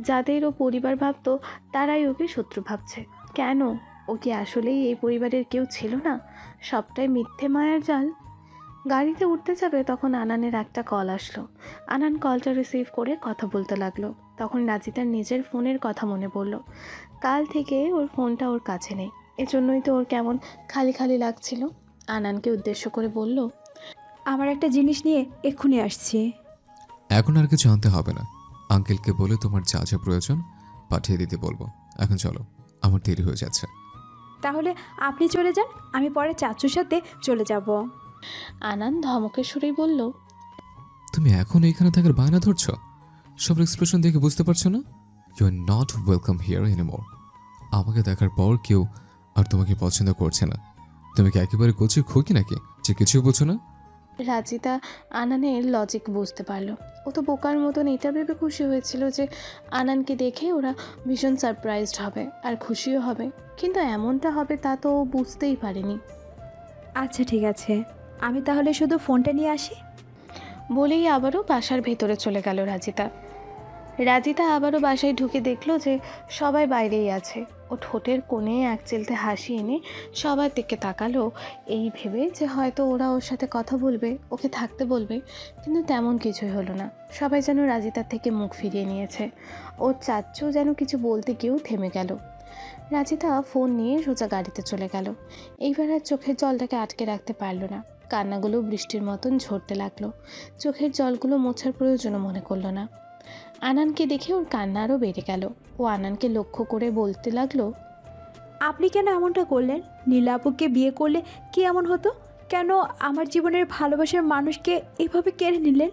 যাদের ও পরিবার ভাবতো তারাই ওকে শত্রু ভাবছে। কেন? ও কি আসলেই এই পরিবারের কেউ ছিল না? সবটাই মিথ্যে মায়ার জাল। গাড়িতে উঠতে যাবে তখন আনানের একটা কল আসলো। আনান কলটা রিসিভ করে কথা বলতে লাগলো। তখন রাজিতার নিজের ফোনের কথা মনে পড়লো। কাল থেকে ওর ফোনটা ওর কাছে নেই, এজন্যই তো ওর কেমন খালি খালি লাগছিল। আনানকে উদ্দেশ্য করে বলল, আমার একটা জিনিস নিয়ে এক্ষুনি আসছি। এখন আর কিছু আনতে হবে না, আঙ্কেলকে বলে তোমার যা যা প্রয়োজন পাঠিয়ে দিতে বলবো। এখন চলো, আমার দেরি হয়ে যাচ্ছে। তাহলে আপনি চলে যান, আমি পরে চাচুর সাথে চলে যাব। আনান ধমকের সুরেই বলল, তুমি এখন এইখানে থাকার বায়না ধরছ? সব এক্সপ্রেশন দেখে বুঝতে পারছো না? You are not welcome here anymore. আমাকে দেখার পর কেউ আর তোমাকে পছন্দ করছে না। তুমি কি একেবারে কচি খুকি নাকি যে কিছু বুঝছো না? রাজিতা আনানের লজিক বুঝতে পারলো। ও তো বোকার মতন এটা ভেবে খুশি হয়েছিল যে আনানকে দেখে ওরা ভীষণ সারপ্রাইজড হবে আর খুশিও হবে, কিন্তু এমনটা হবে তা তো ও বুঝতেই পারেনি। আচ্ছা ঠিক আছে, আমি তাহলে শুধু ফোনটা নিয়ে আসি। বলেই আবারও বাসার ভেতরে চলে গেল রাজিতা। রাজিতা আবারও বাসায় ঢুকে দেখলো যে সবাই বাইরেই আছে। ও ঠোঁটের কোণে এক চিলতে হাসি এনে সবার দিকে তাকালো, এই ভেবে যে হয়তো ওরা ওর সাথে কথা বলবে, ওকে থাকতে বলবে, কিন্তু তেমন কিছুই হলো না। সবাই যেন রাজিতার থেকে মুখ ফিরিয়ে নিয়েছে। ওর চাচ্চু যেন কিছু বলতে গিয়েও থেমে গেল। রাজিতা ফোন নিয়ে সোজা গাড়িতে চলে গেল। এইবার আর চোখের জলটাকে আটকে রাখতে পারলো না। কান্নাগুলো বৃষ্টির মতন ঝরতে লাগলো। চোখের জলগুলো মোছার প্রয়োজনও মনে করলো না। আনানকে দেখে ওর কান্না আরও বেড়ে গেল। ও আনানকে লক্ষ্য করে বলতে লাগলো, আপনি কেন এমনটা করলেন? নীলা আপুকে বিয়ে করলে কি এমন হতো? কেন আমার জীবনের ভালোবাসার মানুষকে এভাবে কেড়ে নিলেন?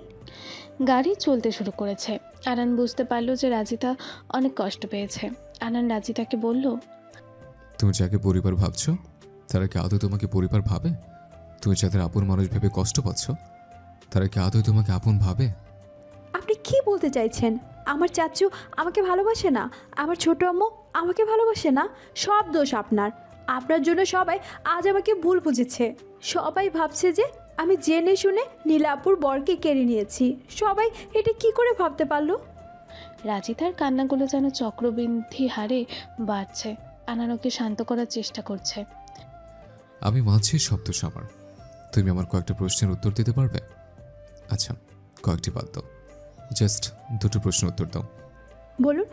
গাড়ি চলতে শুরু করেছে। আনান বুঝতে পারলো যে রাজিতা অনেক কষ্ট পেয়েছে। আনান রাজিতাকে বলল, তুমি যাকে পরিবার ভাবছো তারা কি আদৌ তোমাকে পরিবার ভাবে? তুমি যাদের আপন মানুষ ভেবে কষ্ট পাচ্ছ তারা কি আদৌ তোমাকে আপন ভাবে? আপনি কি বলতে চাইছেন? আমার চাচু আমাকে ভালোবাসে না, আমার ছোট আম্মু আমাকে ভালোবাসে না। সব দোষ আপনার। আপনার জন্য সবাই আজ আমাকে ভুল বুঝেছে। সবাই ভাবছে যে আমি জেনে শুনে নীলাপুর বরকে কেড়ে নিয়েছি। সবাই এটা কি করে ভাবতে পারলো? রাজিতার কান্নাগুলো যেন চক্রবৃদ্ধি হারে বাড়ছে। আনান ওকে শান্ত করার চেষ্টা করছে। আমি মানছি সব দোষ আমার। তুমি আমার কয়েকটা প্রশ্নের উত্তর দিতে পারবে? আচ্ছা, কয়েকটি বাদ দাও, জাস্ট দুটো প্রশ্নের উত্তর দাও। বলুন,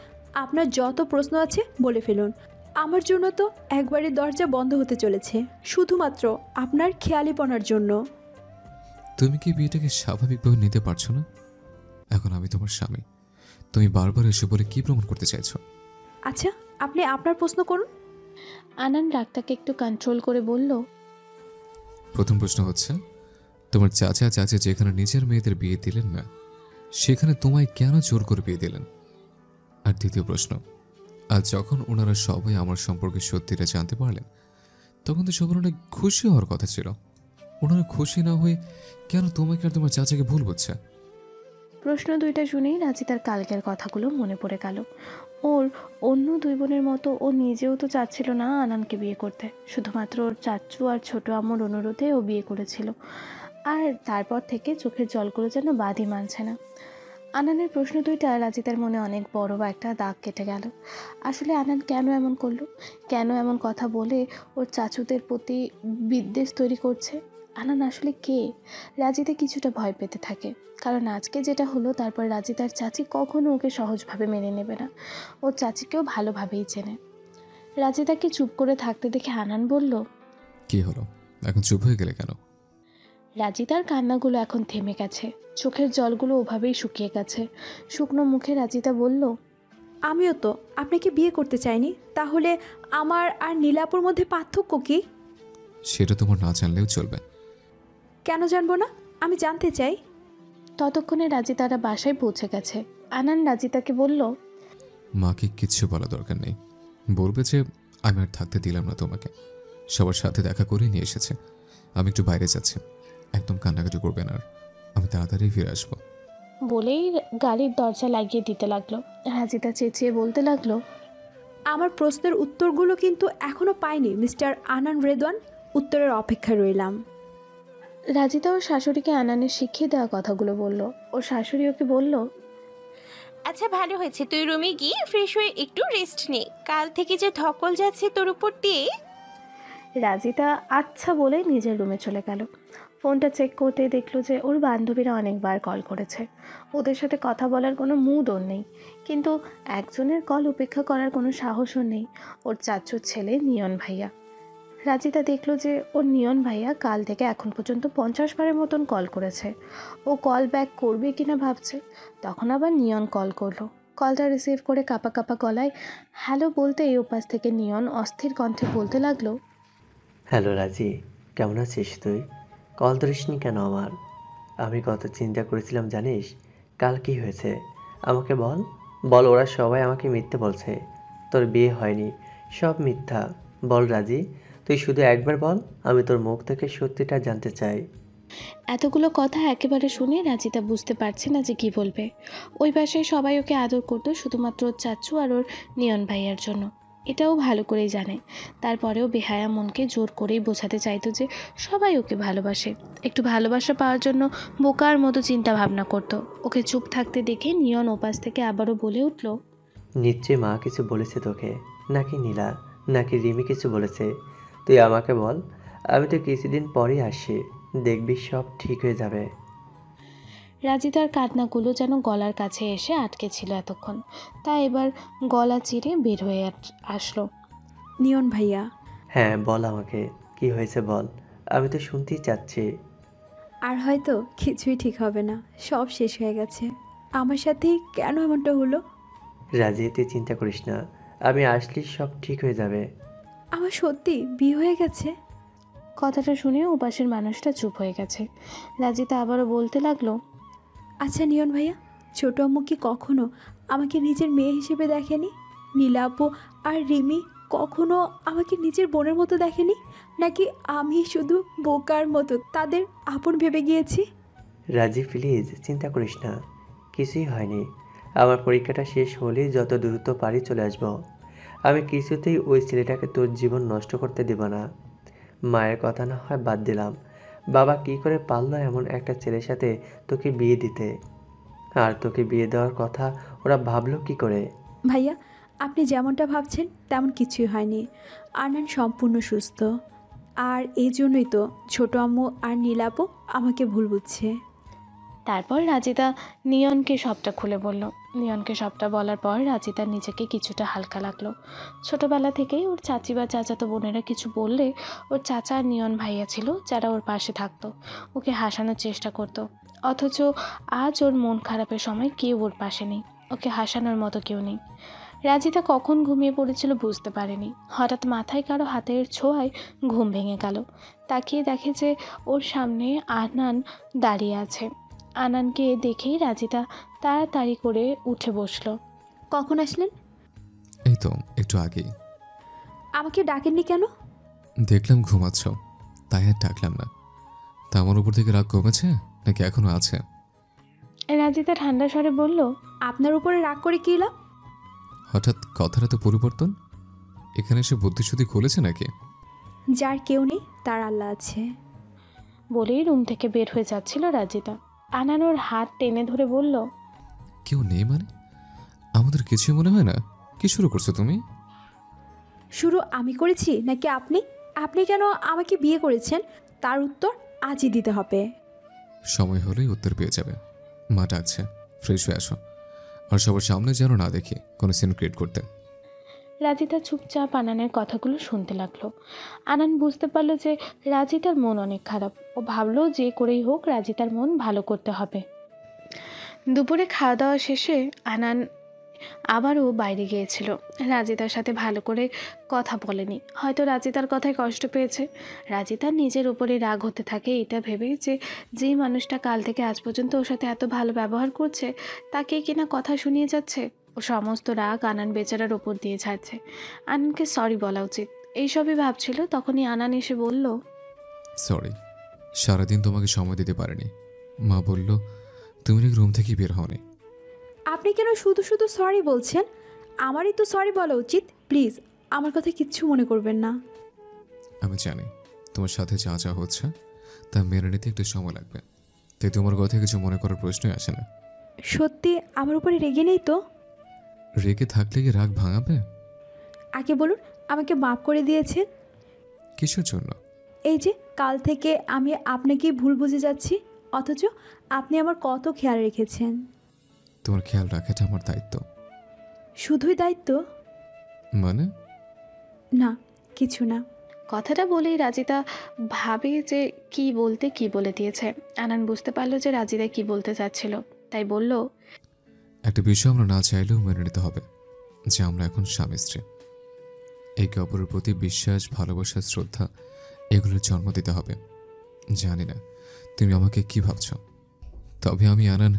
আপনার যত প্রশ্ন আছে বলে ফেলুন। আমার জন্য তো একবারে দরজা বন্ধ হতে চলেছে, শুধুমাত্র আপনার খেয়ালিপনার জন্য। তুমি কি বিয়েটাকে স্বাভাবিকভাবে নিতে পারছো না? এখন আমি তোমার স্বামী, তুমি বারবার এসে বলে কি প্রমাণ করতে চাইছো? আচ্ছা, আপনি আপনার প্রশ্ন করুন। আনান রাগটাকে একটু কন্ট্রোল করে বলল, প্রথম প্রশ্ন হচ্ছে, তোমার চাচা চাচি যেখানে নিজের মেয়েদের বিয়ে দিলেন না সেখানে তোমায় কেন জোর করে বিয়ে দিলেন? আর দ্বিতীয় প্রশ্ন, আজ যখন ওনারা সবাই আমার সম্পর্কে সত্যিটা জানতে পারলেন তখন তো সবার অনেক খুশি হওয়ার কথা ছিল। ওনারা খুশি না হয়ে কেন তোমাকে আর তোমার চাচাকে ভুল বুঝছে? প্রশ্ন দুইটা শুনেই রাজিতার কালকের কথাগুলো মনে পড়ে গেল। ওর অন্য দুই বোনের মতো ও নিজেও তো চাচ্ছিল না আনানকে বিয়ে করতে, শুধুমাত্র ওর চাচ্চু আর ছোট আম্মুর অনুরোধে ও বিয়ে করেছিল। আর তারপর থেকে চোখের জলগুলো যেন বাদই মানছে না। আনানের প্রশ্ন দুইটা রাজিতার মনে অনেক বড় একটা দাগ কেটে গেল। আসলে আনান কেন এমন করলো? কেন এমন কথা বলে ওর চাচুদের প্রতি বিদ্বেষ তৈরি করছে? আনান আসলে কে? রাজিতা কিছুটা ভয় পেতে থাকে, কারণ আজকে যেটা হলো তারপর রাজিতার চাচি কখনো ওকে সহজভাবে মেনে নেবে না। ওর চাচিকেও ভালোভাবেই চেনে। রাজিতাকে চুপ করে থাকতে দেখে আনান বলল, কি হলো, এখন চুপ হয়ে গেলে কেন? রাজিতার কান্নাগুলো এখন থেমে গেছে, চোখের জলগুলো ওভাবেই শুকিয়ে গেছে। শুকনো মুখে রাজিতা বলল, আমিও তো আপনাকে বিয়ে করতে চাইনি, তাহলে আমার আর নীলাপুর মধ্যে পার্থক্য কি? সেটা তোমার না জানলেও চলবে। কেন জানবো না? আমি জানতে চাই। ততক্ষণে রাজিতারা বাসায় পৌঁছে গেছে। আনান রাজিতাকে বলল, মাকে কিচ্ছু বলা দরকার নেই, বলবে যে আমি আর থাকতে দিলাম না তোমাকে, সবার সাথে দেখা করে নিয়ে এসেছে। আমি একটু বাইরে যাচ্ছি, একদম কান্নাকাটি করবে না, আর আমি তাড়াতাড়ি ফিরে আসবো। বলেই গাড়ির দরজা লাগিয়ে দিতে লাগলো। রাজিতা চেঁচিয়ে বলতে লাগলো, আমার প্রশ্নের উত্তরগুলো কিন্তু এখনো পাইনি মিস্টার আনান রেদওয়ান। উত্তরের অপেক্ষায় রইলাম। রাজিতা ওর শাশুড়িকে আনানের শিখিয়ে দেওয়া কথাগুলো বলল। ওর শাশুড়ি ওকে বলল, আচ্ছা ভালো হয়েছে, তুই রুমে গিয়ে ফ্রেশ হয়ে একটু রেস্ট নে, কাল থেকে যে ধকল যাচ্ছে তোর উপর দিয়ে। রাজিতা আচ্ছা বলে নিজের রুমে চলে গেল। ফোনটা চেক করতে দেখলো যে ওর বান্ধবীরা অনেকবার কল করেছে। ওদের সাথে কথা বলার কোনো মুড ওর নেই, কিন্তু একজনের কল উপেক্ষা করার কোনো সাহসও নেই, ওর চাচুর ছেলে নিয়ন ভাইয়া। রাজিতা দেখলো যে ওর নিয়ন ভাইয়া কাল থেকে এখন পর্যন্ত 50 বারের মতন কল করেছে। ও কল ব্যাক করবে কিনা ভাবছে, তখন আবার নিয়ন কল করলো। কলটা রিসিভ করে কাঁপা কাঁপা গলায় হ্যালো বলতে এই উপাস থেকে নিয়ন অস্থির কণ্ঠে বলতে লাগলো, হ্যালো রাজি, কেমন আছিস তুই? কল ধরিসনি কেন আমার? আমি কত চিন্তা করেছিলাম জানিস? কাল কি হয়েছে আমাকে বল। বল, ওরা সবাই আমাকে মিথ্যে বলছে, তোর বিয়ে হয়নি, সব মিথ্যা। বল রাজি, তুই শুধু একবার বল, আমি তোর মুখ থেকে সত্যিটা জানতে চাই। এতগুলো কথা একেবারে শুনে রাজিতা বুঝতে পারছে না যে কী বলবে। ওই বাসায় সবাই ওকে আদর করতো শুধুমাত্র ওর চাচু আর ওর নিয়ন ভাইয়ার জন্য, এটাও ভালো করেই জানে। তারপরেও বেহায়া মনকে জোর করেই বোঝাতে চাইতো যে সবাই ওকে ভালোবাসে। একটু ভালোবাসা পাওয়ার জন্য বোকার মতো চিন্তা ভাবনা করতো। ওকে চুপ থাকতে দেখে নিয়ন ওপাশ থেকে আবারও বলে উঠল, নিশ্চয়ই মা কিছু বলেছে তোকে, নাকি নীলা, নাকি রিমি কিছু বলেছে? তুই আমাকে বল, আমি তো কিছুদিন পরেই আসি, দেখবি সব ঠিক হয়ে যাবে। রাজিতার কান্নাগুলো যেন গলার কাছে এসে আটকে ছিল এতক্ষণ, তাই এবার গলা চিরে বের হয়ে আসলো। নিয়ন ভাইয়া। হ্যাঁ বল, আমাকে কি হয়েছে বল, আমি তো শুনতেই চাচ্ছি। আর হয়তো কিছুই ঠিক হবে না, সব শেষ হয়ে গেছে। আমার সাথে কেন এমনটা হলো? রাজি, তুই চিন্তা করিস না, আমি আসলে সব ঠিক হয়ে যাবে। আমার সত্যি বিয়ে হয়ে গেছে? কথাটা শুনে ওপাশের মানুষটা চুপ হয়ে গেছে। রাজিতা আবারও বলতে লাগলো, আচ্ছা নিয়ন ভাইয়া, ছোট আম্মু কি কখনো আমাকে নিজের মেয়ে হিসেবে দেখেনি? নীলা আপু আর রিমি কখনো আমাকে নিজের বোনের মতো দেখেনি? নাকি আমি শুধু বোকার মতো তাদের আপন ভেবে গিয়েছি? রাজি প্লিজ চিন্তা করিস না, কিছুই হয়নি। আমার পরীক্ষাটা শেষ হলেই যত দ্রুত পারি চলে আসব। আমি কিছুতেই ওই ছেলেটাকে তোর জীবন নষ্ট করতে দেব না। মায়ের কথা না হয় বাদ দিলাম, বাবা কি করে পারলো এমন একটা ছেলের সাথে তোকে বিয়ে দিতে? আর তোকে বিয়ে দেওয়ার কথা ওরা ভাবলো কি করে? ভাইয়া, আপনি যেমনটা ভাবছেন তেমন কিছুই হয়নি। আনান সম্পূর্ণ সুস্থ। আর এই জন্যই তো ছোট আম্মু আর নীলাপু আমাকে ভুল বুঝছে। তারপর রাজিতা নিয়নকে সবটা খুলে বলল। নিয়নকে সবটা বলার পর রাজিতার নিজেকে কিছুটা হালকা লাগলো। ছোটবেলা থেকেই ওর চাচি বা চাচাতো বোনেরা কিছু বললে ওর চাচা আর নিয়ন ভাইয়া ছিল যারা ওর পাশে থাকতো, ওকে হাসানোর চেষ্টা করতো। অথচ আজ ওর মন খারাপের সময় কেউ ওর পাশে নেই, ওকে হাসানোর মতো কেউ নেই। রাজিতা কখন ঘুমিয়ে পড়েছিল বুঝতে পারেনি। হঠাৎ মাথায় কারো হাতের ছোঁয়ায় ঘুম ভেঙে গেল। তাকিয়ে দেখে যে ওর সামনে আনান দাঁড়িয়ে আছে। আনানকে দেখেই রাজিতা তাড়াতাড়ি করে উঠে বসলো। কখন আসলেন? এই তো একটু আগেই। আমাকে ডাকেননি কেন? দেখলাম ঘুমাচ্ছ, তাই আর ডাকলাম না। তা আমার উপর থেকে রাগ কমেছে নাকি এখনো আছে? রাজিতা ঠান্ডা স্বরে বলল, আপনার উপরে রাগ করে কি লাভ? হঠাৎ কথাটা তো পরিবর্তন, এখানে এসে বুদ্ধিশুদ্ধি খুলেছে নাকি? যার কেউ নেই তার আল্লাহ আছে। বলেই রুম থেকে বের হয়ে যাচ্ছিল রাজিতা। আনান ওর হাত টেনে ধরে বলল, কেউ নেই মানে? আমাদের কিছুই মনে হয় না? কি শুরু করছো তুমি? শুরু আমি করেছি নাকি আপনি? আপনি কেন আমাকে বিয়ে করেছেন তার উত্তর আজই দিতে হবে। সময় হলেই উত্তর পেয়ে যাবে। মা ডাকছে, ফ্রেশ হয়ে আসো, আর সবার সামনে যেন না দেখি কোনো সিন ক্রিয়েট করতে। রাজিতা চুপচাপ আনানের কথাগুলো শুনতে লাগলো। আনান বুঝতে পারলো যে রাজিতার মন অনেক খারাপ। ও ভাবলো যে করেই হোক রাজিতার মন ভালো করতে হবে। দুপুরে খাওয়া দাওয়া শেষে আনান আবারও বাইরে গিয়েছিল। রাজিতার সাথে ভালো করে কথা বলেনি, হয়তো রাজিতার কথায় কষ্ট পেয়েছে। রাজিতার নিজের উপরে রাগ হতে থাকে এটা ভেবে যে যেই মানুষটা কাল থেকে আজ পর্যন্ত ওর সাথে এত ভালো ব্যবহার করছে তাকে কিনা কথা শুনিয়ে যাচ্ছে। ও সমস্ত রাগ আনান বেচারার ওপর দিয়ে ছাড়ছে। আনানকে সরি বলা উচিত, এইসবই ভাবছিল। তখনই আনান এসে বলল, সরি, সারাদিন তোমাকে সময় দিতে পারিনি। মা বলল তুমি নাকি রুম থেকে বের হওনি। আপনি কেন শুধু শুধু সরি বলছেন? আমারই তো সরি বলা উচিত। প্লিজ আমার কথা কিচ্ছু মনে করবেন না। আমি জানি তোমার সাথে যা যা হচ্ছে তা মেনে নিতে একটু সময় লাগবে, তাই তোমার কথা কিছু মনে করার প্রশ্নই আসে না। সত্যি আমার উপরে রেগে নেই তো? রেগে থাকলে কি রাগ ভাঙাবে? আগে বলুন, আমাকে মাফ করে দিয়েছেন? কিসের জন্য? এই যে কাল থেকে আমি আপনাকেই ভুল বুঝে যাচ্ছি, অথচ আপনি আমার কত খেয়াল রেখেছেন। তোমার খেয়াল রাখাটা আমার দায়িত্ব। শুধুই দায়িত্ব? মানে? না, কিছু না। কথাটা বলেই রাজিতা ভাবে যে কি বলতে কি বলে দিয়েছে। আনান বুঝতে পারলো যে রাজিতা কি বলতে চাচ্ছিল, তাই বলল, একটা বিষয় আমরা না চাইলেও মেনে নিতে হবে যে আমরা এখন স্বামী স্ত্রী। একে অপরের প্রতি বিশ্বাস, ভালোবাসা, শ্রদ্ধা এগুলোর জন্ম দিতে হবে। জানি না তুমি আমাকে কি ভাবছ, তবে আমি আনান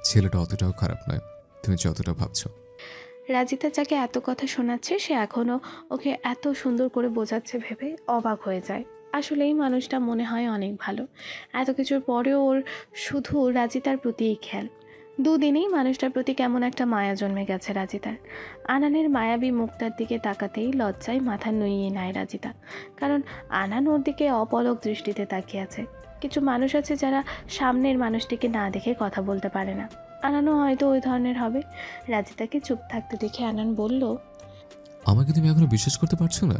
ছেলেটা অতটাও খারাপ নয় তুমি যতটা ভাবছ। রাজিতা যাকে এত কথা শোনাচ্ছে সে এখনও ওকে এত সুন্দর করে বোঝাচ্ছে ভেবে অবাক হয়ে যায়। আসলে এই মানুষটা মনে হয় অনেক ভালো। এত কিছুর পরেও ওর শুধু রাজিতার প্রতিই খেয়াল। দুদিনেই মানুষটার প্রতি কেমন একটা মায়া জন্মে গেছে রাজিতার। আনানের মায়াবী মুখটার দিকে তাকাতেই লজ্জায় মাথা নুইয়ে নেয় রাজিতা, কারণ আনান ওর দিকে অপলক দৃষ্টিতে তাকিয়ে আছে। কিছু মানুষ আছে যারা সামনের মানুষটিকে না দেখে কথা বলতে পারে না। আনানও হয়তো ওই ধরনের হবে। রাজিতাকে চুপ থাকতে দেখে আনান বলল, আমাকে তুমি এখনো বিশ্বাস করতে পারছো না?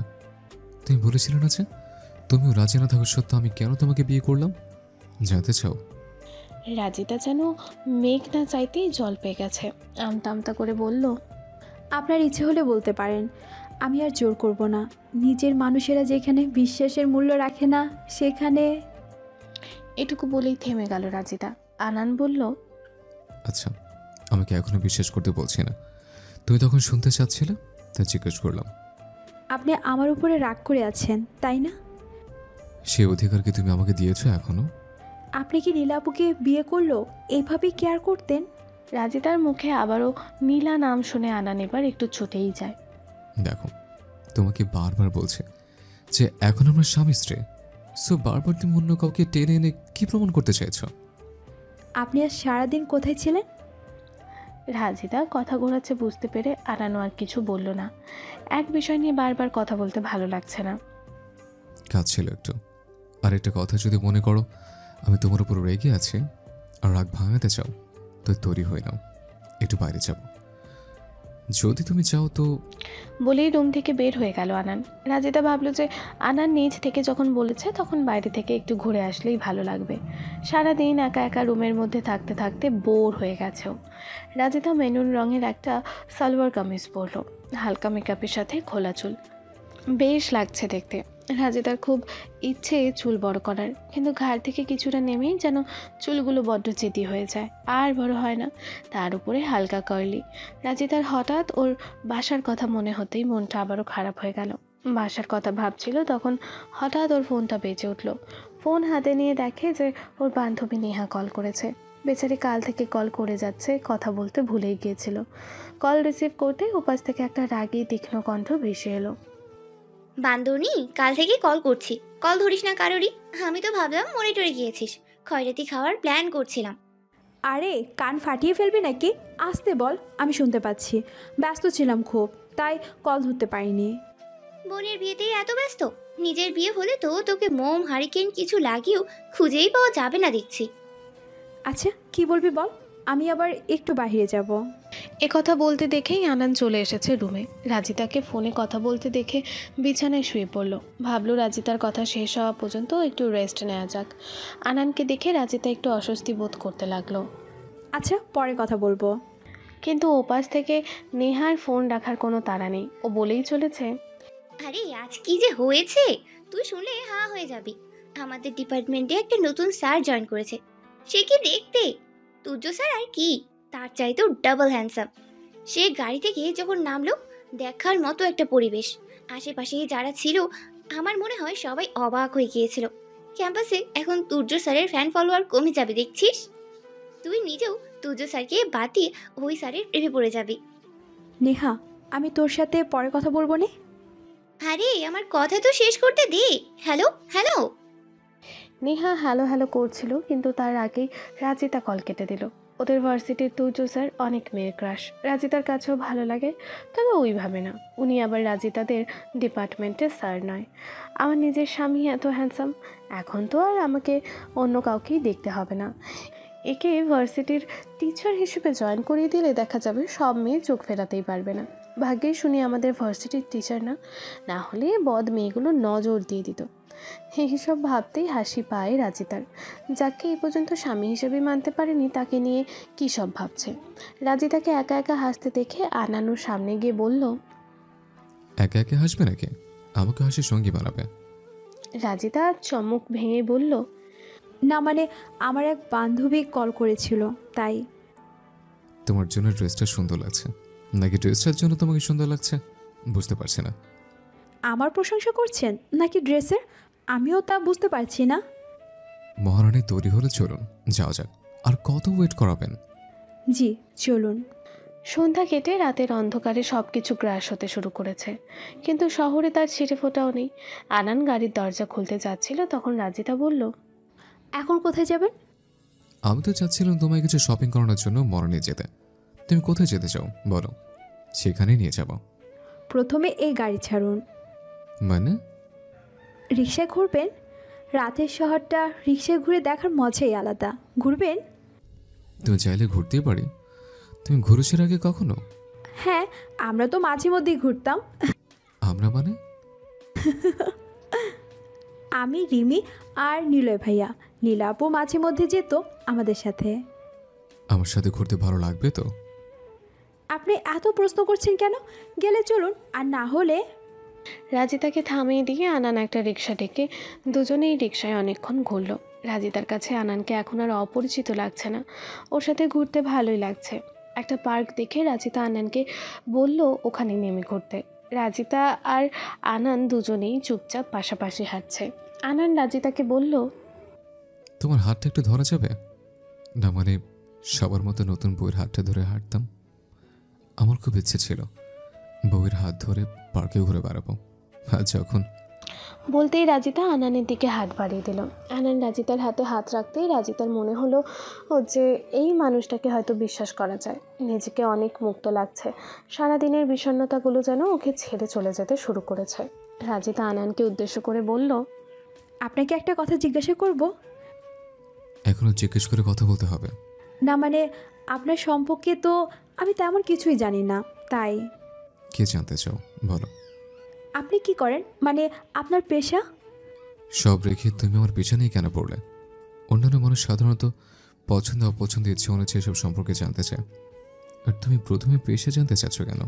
তুমি বলেছিলে না যে তুমিও রাজি না থাকা সত্ত্বেও আমি কেন তোমাকে বিয়ে করলাম? জানতে চাও? রাজিতা যেন মেঘ না চাইতেই জল পেয়ে গেছে। আমতা আমতা করে বলল, আপনার ইচ্ছে হলে বলতে পারেন, আমি আর জোর করব না। নিজের মানুষেরা যেখানে বিশ্বাসের মূল্য রাখে না সেখানে। এটুকু বলেই থেমে গেল রাজিতা। আনান বলল, আচ্ছা, আমাকে এখনো বিশ্বাস করতে বলছি না, তুমি তখন শুনতে চাচ্ছিলে তাই জিজ্ঞেস করলাম। আপনি আমার উপরে রাগ করে আছেন তাই না? সে অধিকার কি তুমি আমাকে দিয়েছো এখনো? আপনি কি নীলাপুকে বিয়ে করলো এইভাবেই কেয়ার করতেন? রাজিতার মুখে আবারও নীলা নাম শুনে আনান এবার একটু ছুটেই যায়। দেখো, তোমাকে বারবার বলছে যে এখন আমরা স্বামী স্ত্রী, সো বারবার তুমি অন্য কাউকে টেনে এনে কি প্রমাণ করতে চাইছো? আপনি আর সারাদিন কোথায় ছিলেন? রাজিতা কথা ঘোরাচ্ছে বুঝতে পেরে আনানও আর কিছু বলল না। এক বিষয় নিয়ে বারবার কথা বলতে ভালো লাগছে না। কাজ ছিল একটু। আর একটা কথা যদি মনে করো আমি তোমার উপর রেগে আছি আর রাগ ভাঙাতে চাও তো তৈরি হয়ে নাও, একটু বাইরে যাব। যদি তুমি চাও তো। বলেই রুম থেকে বের হয়ে গেল আনান। রাজিতা ভাবলো যে আনান নিজ থেকে যখন বলেছে তখন বাইরে থেকে একটু ঘুরে আসলেই ভালো লাগবে। সারাদিন একা একা রুমের মধ্যে থাকতে থাকতে বোর হয়ে গেছেও। রাজিতা মেনুন রঙের একটা সালোয়ার কামিজ পরলো, হালকা মেকআপের সাথে খোলা চুল। বেশ লাগছে দেখতে। রাজিতার খুব ইচ্ছে চুল বড় করার, কিন্তু ঘাড় থেকে কিছুটা নেমেই যেন চুলগুলো বড্ড চেতি হয়ে যায়, আর বড় হয় না। তার উপরে হালকা কার্লি। রাজিতার হঠাৎ ওর বাসার কথা মনে হতেই মনটা আবারও খারাপ হয়ে গেল। বাসার কথা ভাবছিল তখন হঠাৎ ওর ফোনটা বেজে উঠল। ফোন হাতে নিয়ে দেখে যে ওর বান্ধবী নেহা কল করেছে। বেচারি কাল থেকে কল করে যাচ্ছে, কথা বলতে ভুলেই গিয়েছিল। কল রিসিভ করতে উপাস থেকে একটা রাগী তীক্ষ্ণ কণ্ঠ ভেসে এলো। বান্দরনি, কাল থেকে কল করছি, কল ধরিস না কারোরই। আমি তো ভাবলাম মরে টরে গিয়েছিস, খয়রাতি খাওয়ার প্ল্যান করছিলাম। আরে কান ফাটিয়ে ফেলবি নাকি? আসতে বল, আমি শুনতে পাচ্ছি। ব্যস্ত ছিলাম খুব, তাই কল ধরতে পারিনি। বোনের বিয়েতেই এত ব্যস্ত? নিজের বিয়ে হলে তো তোকে মোম হারিকেন কিছু লাগিয়েও খুঁজেই পাওয়া যাবে না দেখছি। আচ্ছা কি বলবি বল, আমি আবার একটু বাইরে যাব। কথা বলতে দেখেই আনান চলে এসেছে রুমে। রাজিতাকে ফোনে কথা বলতে দেখে বিছানায় শুয়ে পড়ল। ভাবলো রাজিতার কথা শেষ হওয়া পর্যন্ত একটু রেস্ট নেওয়া যাক। আনানকে দেখে রাজিতা একটু অস্বস্তি বোধ করতে লাগলো। আচ্ছা পরে কথা বলবো। কিন্তু ওপাশ থেকে নেহার ফোন রাখার কোনো তাড়া নেই। ও বলেই চলেছে, আরে আজ কি যে হয়েছে তুই শুনলে হা হয়ে যাবি। আমাদের ডিপার্টমেন্টে একটা নতুন স্যার জয়েন করেছে। সে কি দেখতে! তুর্য স্যার আর কি, তার চাইতেও ডাবল হ্যান্ডসাম। সে গাড়ি থেকে যখন নামলো, দেখার মতো একটা পরিবেশ। আশেপাশে যারা ছিল আমার মনে হয় সবাই অবাক হয়ে গিয়েছিল। ক্যাম্পাসে এখন তুর্য স্যারের ফ্যান ফলোয়ার কমে যাবে দেখছিস। তুই নিজেও তুর্য স্যারকে বাদ দিয়ে ওই স্যারের প্রেমে পড়ে যাবি। নেহা, আমি তোর সাথে পরে কথা বলবো নে। আরে আমার কথা তো শেষ করতে দে। Hello hello. Neha hello hello করছিল, কিন্তু তার আগেই রাজিতা কল কেটে দিল। ওদের ভার্সিটির তুর্য স্যার অনেক মেয়ের ক্রাশ, রাজিতার কাছেও ভালো লাগে, তবে ওইভাবে না। উনি আবার রাজিতাদের ডিপার্টমেন্টের স্যার নয়। আমার নিজের স্বামী এত হ্যান্ডসাম, এখন তো আর আমাকে অন্য কাউকেই দেখতে হবে না। একে ভার্সিটির টিচার হিসেবে জয়েন করিয়ে দিলে দেখা যাবে সব মেয়ে চোখ ফেরাতেই পারবে না। ভাগ্যেই শুনি আমাদের ভার্সিটির টিচার না, না হলে বদ মেয়েগুলো নজর দিয়ে দিত। এইসব ভাবতেই হাসি পায় রাজিতার। যাকে এই পর্যন্ত স্বামী হিসেবে মানতে পারেনি তাকে নিয়ে কী সব ভাবছে। রাজিতাকে একা একা হাসতে দেখে আনানুর সামনে গিয়ে বলল, একা একা হাসবে নাকি? আমাকে হাসির সঙ্গী বানাবে। রাজিতা চমক ভেঙে বলল, না মানে আমার এক বান্ধবী কল করেছিল তাই। তোমার জন্য ড্রেসটা সুন্দর লাগছে, নাকি ড্রেসটার জন্য তোমাকে সুন্দর লাগছে বুঝতে পারছি না। আমার প্রশংসা করছেন নাকি ড্রেসের, আমিও তা বুঝতে পারছি না। মহারানী তৈরি হলে চলুন যাওয়া যাক। আর কত ওয়েট করাবেন? জি চলুন। সন্ধ্যা কেটে রাতের অন্ধকারে সব কিছু গ্রাস হতে শুরু করেছে, কিন্তু শহরে তার ছিটে ফোটাও নেই। আনান গাড়ির দরজা খুলতে যাচ্ছিল, তখন রাজিতা বলল, এখন কোথায় যাবেন? আমি তো চাচ্ছিলাম তোমায় কিছু শপিং করানোর জন্য মরণে যেতে। তুমি কোথায় যেতে চাও বলো, সেখানেই নিয়ে যাব। প্রথমে এই গাড়ি ছাড়ুন। মানে? রিক্সায় ঘুরবেন? রাতের শহরটা রিক্সায় ঘুরে দেখার মজাই আলাদা। ঘুরবেন? তুমি চাইলে ঘুরতেই পারি। তুমি ঘুরেছের আগে কখনো? হ্যাঁ, আমরা তো মাঝে মধ্যেই ঘুরতাম। আমরা মানে? আমি, রিমি আর নিলয় ভাইয়া। নীলা আপু মাঝে মধ্যে যেত আমাদের সাথে। আমার সাথে ঘুরতে ভালো লাগবে তো? আপনি এত প্রশ্ন করছেন কেন? গেলে চলুন, আর না হলে। রাজিতাকে থামিয়ে দিয়ে আনান একটা রিক্সা ডেকে দুজনেই রিক্সায় অনেকক্ষণ ঘুরল। রাজিতার কাছে আনানকে এখন আর অপরিচিত লাগছে না, ওর সাথে ঘুরতে ভালোই লাগছে। একটা পার্ক দেখে রাজিতা আনানকে বলল ওখানে নেমে ঘুরতে। রাজিতা আর আনান দুজনেই চুপচাপ পাশাপাশি হাঁটছে। আনান রাজিতাকে বলল, তোমার হাতটা একটু ধরা যাবে না? মানে সবার মতো নতুন বউয়ের হাতটা ধরে হাঁটতাম। আমার খুব ইচ্ছে ছিল বউয়ের হাত ধরে পার্কে ঘুরে বেড়াবো। আর যখন বলতেই রাজিতা আনানের দিকে হাত বাড়িয়ে দিল। আনান রাজিতার হাতে হাত রাখতেই রাজিতার মনে হলো যে এই মানুষটাকে হয়তো বিশ্বাস করা যায়। নিজেকে অনেক মুক্ত লাগছে, সারাদিনের বিষণ্ণতাগুলো যেন ওকে ছেড়ে চলে যেতে শুরু করেছে। রাজিতা আনানকে উদ্দেশ্য করে বলল, আপনাকে একটা কথা জিজ্ঞাসা করব? এখনো জিজ্ঞেস করে কথা বলতে হবে? না মানে আপনার সম্পর্কে তো আমি তেমন কিছুই জানি না, তাই। কে জানতে চাও বলো। আপনি কি করেন, মানে আপনার পেশা? সব রেখে তুমি আমার পেছনেই কেন পড়লে? অন্যান্য মানুষ সাধারণত পছন্দ অপছন্দ ইচ্ছে অনুযায়ী এসব সম্পর্কে জানতে চায়, আর তুমি প্রথমে পেশা জানতে চাচ্ছ কেন?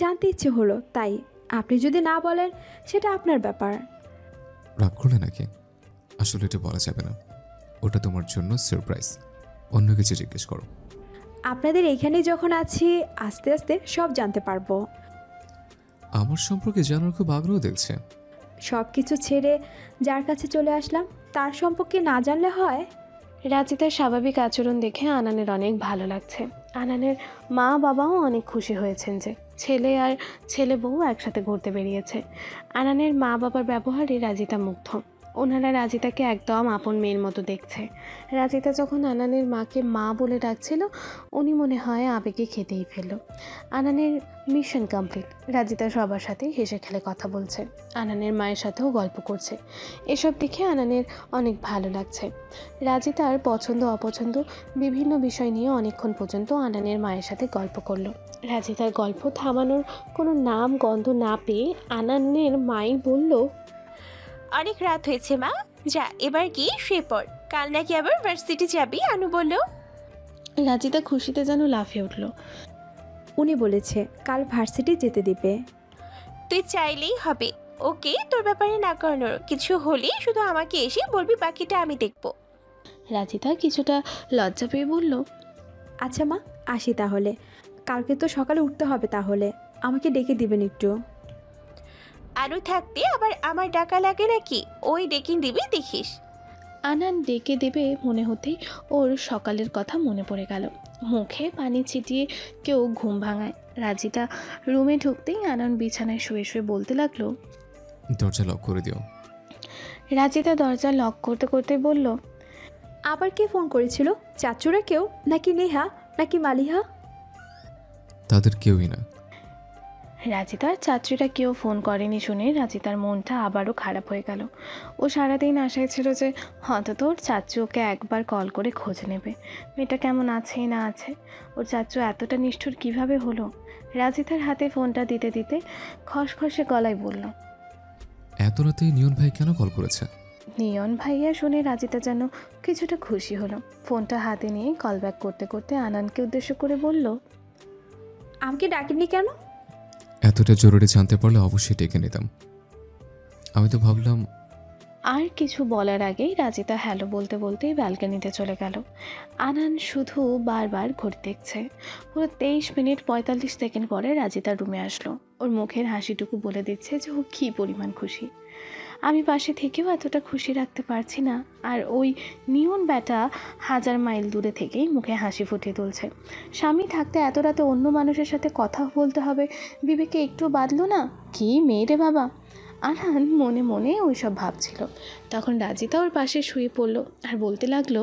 জানতে ইচ্ছে হলো তাই। আপনি যদি না বলেন সেটা আপনার ব্যাপার। রাগ করলে নাকি? আসলে এটা বলা যাবে না, ওটা তোমার জন্য সারপ্রাইজ। অন্য কিছু জিজ্ঞেস করো। আপনাদের এইখানে যখন আছি আস্তে আস্তে সব জানতে পারবো। আমার সম্পর্কে জানার খুব আগ্রহ দেখছে। সব কিছু ছেড়ে যার কাছে চলে আসলাম তার সম্পর্কে না জানলে হয়? রাজিতার স্বাভাবিক আচরণ দেখে আনানের অনেক ভালো লাগছে। আনানের মা বাবাও অনেক খুশি হয়েছেন যে ছেলে আর ছেলে বউ একসাথে ঘুরতে বেরিয়েছে। আনানের মা বাবার ব্যবহারে রাজিতা মুগ্ধ। ওনারা রাজিতাকে একদম আপন মেয়ের মতো দেখছে। রাজিতা যখন আনানের মাকে মা বলে ডাকছিল, উনি মনে হয় আবেগে খেতেই ফেলল। আনানের মিশন কমপ্লিট। রাজিতা সবার সাথে হেসে খেলে কথা বলছে, আনানের মায়ের সাথেও গল্প করছে। এসব দেখে আনানের অনেক ভালো লাগছে। রাজিতার পছন্দ অপছন্দ বিভিন্ন বিষয় নিয়ে অনেকক্ষণ পর্যন্ত আনানের মায়ের সাথে গল্প করলো। রাজিতার গল্প থামানোর কোনো নাম গন্ধ না পেয়ে আনানের মাই বলল, অনেক রাত হয়েছে মা, যা এবার গিয়ে শুয়ে পড়, কাল নাকি আবার ভার্সিটি যাবি আনু বলল। রাজিতা খুশিতে যেন লাফিয়ে উঠল। উনি বলেছে কাল ভার্সিটি যেতে দিবে। তুই চাইলেই হবে, ওকে তোর ব্যাপারে না করানোর কিছু হলে শুধু আমাকে এসে বলবি, বাকিটা আমি দেখব। রাজিতা কিছুটা লজ্জা পেয়ে বলল, আচ্ছা মা, আসি তাহলে। কালকে তো সকালে উঠতে হবে, তাহলে আমাকে ডেকে দিবেন একটু। আরও থাকতে আবার আমার ডাকা লাগে নাকি? ওই ডেকে দিবি দেখিস। আনান ডেকে দেবে মনে হতেই ওর সকালের কথা মনে পড়ে গেল। মুখে পানি ছিটিয়ে কেউ ঘুম ভাঙায়। রাজিতা রুমে ঢুকতেই আনান বিছানায় শুয়ে শুয়ে বলতে লাগলো, দরজা লক করে দিও। রাজিতা দরজা লক করতে করতে বলল, আবার কে ফোন করেছিল? চাচুরা কেউ, নাকি নেহা, নাকি মালিহা? তাদের কেউই না। রাজিতার চাচুরা কেউ ফোন করেনি শুনে রাজিতার মনটা আবারও খারাপ হয়ে গেল। ও সারাদিন আশায় ছিল যে অন্তত ওর চাচু ওকে একবার কল করে খোঁজ নেবে, মেয়েটা কেমন আছে না আছে। ওর চাচু এতটা নিষ্ঠুর কিভাবে হলো? রাজিতার হাতে ফোনটা দিতে দিতে খসখসে গলায় বলল, এত রাতে নিয়ন ভাই কেন কল করেছে? নিয়ন ভাইয়া শুনে রাজিতা যেন কিছুটা খুশি হলো। ফোনটা হাতে নিয়ে কল ব্যাক করতে করতে আনানকে উদ্দেশ্য করে বলল, আমাকে ডাকেননি কেন? এতটা জরুরি জানতে পারলে অবশ্যই ডেকে নিতাম। আমি তো ভাবলাম। আর কিছু বলার আগেই রাজিতা হ্যালো বলতে বলতেই ব্যালকনিতে চলে গেল। আনান শুধু বারবার ঘড়ি দেখছে। পুরো 23 মিনিট 45 সেকেন্ড পরে রাজিতার রুমে আসলো। ওর মুখের হাসিটুকু বলে দিচ্ছে যে ও কী পরিমাণ খুশি। আমি পাশে থেকেও এতটা খুশি রাখতে পারছি না, আর ওই নিয়ন ব্যাটা 1000 মাইল দূরে থেকেই মুখে হাসি ফুটিয়ে তুলছে। স্বামী থাকতে এত রাতে অন্য মানুষের সাথে কথা বলতে হবে বিবেকে একটু বাঁধলো না? কি মেয়ে রে বাবা! আনহান মনে মনে ওইসব ভাবছিল। তখন রাজিতা ওর পাশে শুয়ে পড়লো আর বলতে লাগলো,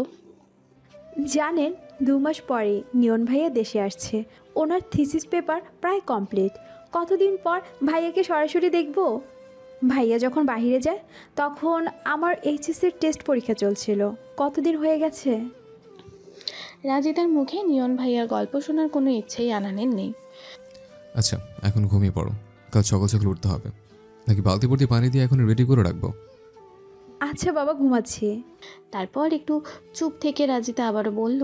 জানেন 2 মাস পরে নিয়ন ভাইয়া দেশে আসছে। ওনার থিসিস পেপার প্রায় কমপ্লিট। কতদিন পর ভাইয়াকে সরাসরি দেখব। ভাইয়া যখন বাইরে যায় তখন আমার এইচএসসির টেস্ট পরীক্ষা চলছিল। কতদিন হয়ে গেছে? রাজিতার মুখে নিয়ন ভাইয়ার গল্প শোনার কোনো ইচ্ছেই আনানের নেই। আচ্ছা, এখন ঘুমিয়ে পড়ো, কাল সকাল সকাল উঠতে হবে। নাকি বালতি ভর্তি পানি দিয়ে এখন রেডি করে রাখবো? আচ্ছা বাবা, ঘুমাচ্ছি। তারপর একটু চুপ থেকে রাজিতা আবারও বলল,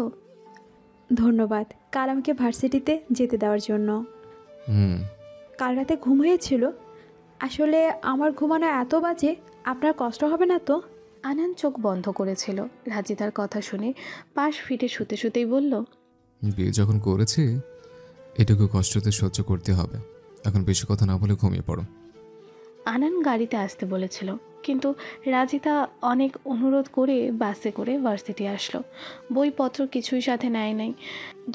ধন্যবাদ কাল আমাকে ভার্সিটিতে যেতে দেওয়ার জন্য। কাল রাতে ঘুম হয়েছিল। আসলে আমার ঘুমানো এত বাজে, আপনার কষ্ট হবে না তো? আনান চোখ বন্ধ করেছিল। রাজিতার কথা শুনে পাশ ফিটে শুতে শুতেই বলল, বিয়ে যখন করেছি এটুকু কষ্টতে সহ্য করতে হবে। এখন বেশি কথা না বলে ঘুমিয়ে পড়ো। আনান গাড়িতে আসতে বলেছিল, কিন্তু রাজিতা অনেক অনুরোধ করে বাসে করে ভার্সিটি আসলো। বইপত্র কিছুই সাথে নেয় নাই।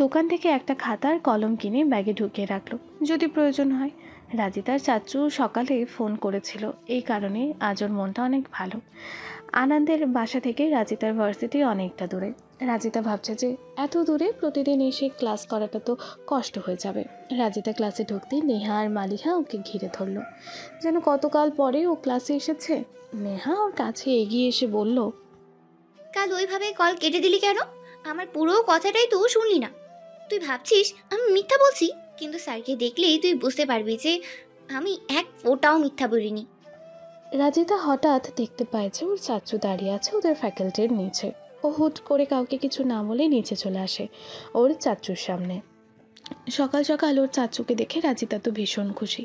দোকান থেকে একটা খাতার কলম কিনে ব্যাগে ঢুকিয়ে রাখলো, যদি প্রয়োজন হয়। রাজিতার চাচু সকালে ফোন করেছিল, এই কারণে আজ ওর মনটা অনেক ভালো। আনন্দের বাসা থেকে রাজিতার ভার্সিটি অনেকটা দূরে। রাজিতা ভাবছে যে এত দূরে প্রতিদিন এসে ক্লাস করাটা তো কষ্ট হয়ে যাবে। রাজিতা ক্লাসে ঢুকতেই নেহা আর মালিহা ওকে ঘিরে ধরলো, যেন কতকাল পরে ও ক্লাসে এসেছে। নেহা ওর কাছে এগিয়ে এসে বলল, কাল ওইভাবে কল কেটে দিলি কেন? আমার পুরো কথাটাই তো শুনলি না। তুই ভাবছিস আমি মিথ্যা বলছি, কিন্তু স্যারকে দেখলেই তুই বুঝতে পারবি যে আমি এক ফোঁটাও মিথ্যা বলিনি। রাজিতা হঠাৎ দেখতে পায় যে ওর চাচু দাঁড়িয়ে আছে ওদের ফ্যাকাল্টির নিচে। ও হুট করে কাউকে কিছু না বলে নিচে চলে আসে ওর চাচুর সামনে। সকাল সকাল ওর চাচুকে দেখে রাজিতা তো ভীষণ খুশি।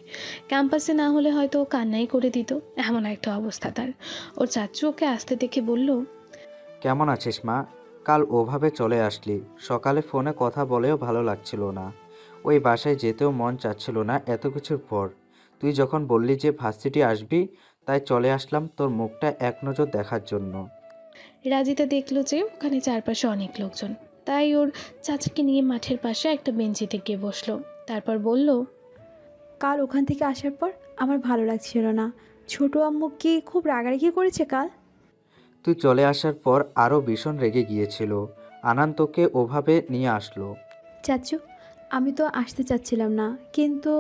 ক্যাম্পাসে না হলে হয়তো ও কান্নাই করে দিত, এমন একটা অবস্থা তার। ওর চাচু ওকে আসতে দেখে বলল, কেমন আছিস মা? কাল ওভাবে চলে আসলি। সকালে ফোনে কথা বলেও ভালো লাগছিল না। ওই বাসায় যেতেও মন চাচ্ছিল না এত কিছুর পর। তুই যখন বললি যে ভার্সিটি আসবি, তাই চলে আসলাম তোর মুখটা এক নজর দেখার জন্য। রাজিতা দেখলো যে ওখানে চারপাশে অনেক লোকজন, তাই ওর চাচাকে নিয়ে মাঠের পাশে একটা বেঞ্চিতে গিয়ে বসলো। তারপর বলল, কাল ওখান থেকে আসার পর আমার ভালো লাগছিল না। ছোট আম্মু কি খুব রাগারাগি করেছে কাল? তুই চলে আসার পর আরও ভীষণ রেগে গিয়েছিল। আনান তোকে ওভাবে নিয়ে আসলো। চাচু, আমি তো আসতে চাচ্ছিলাম না, কিন্তু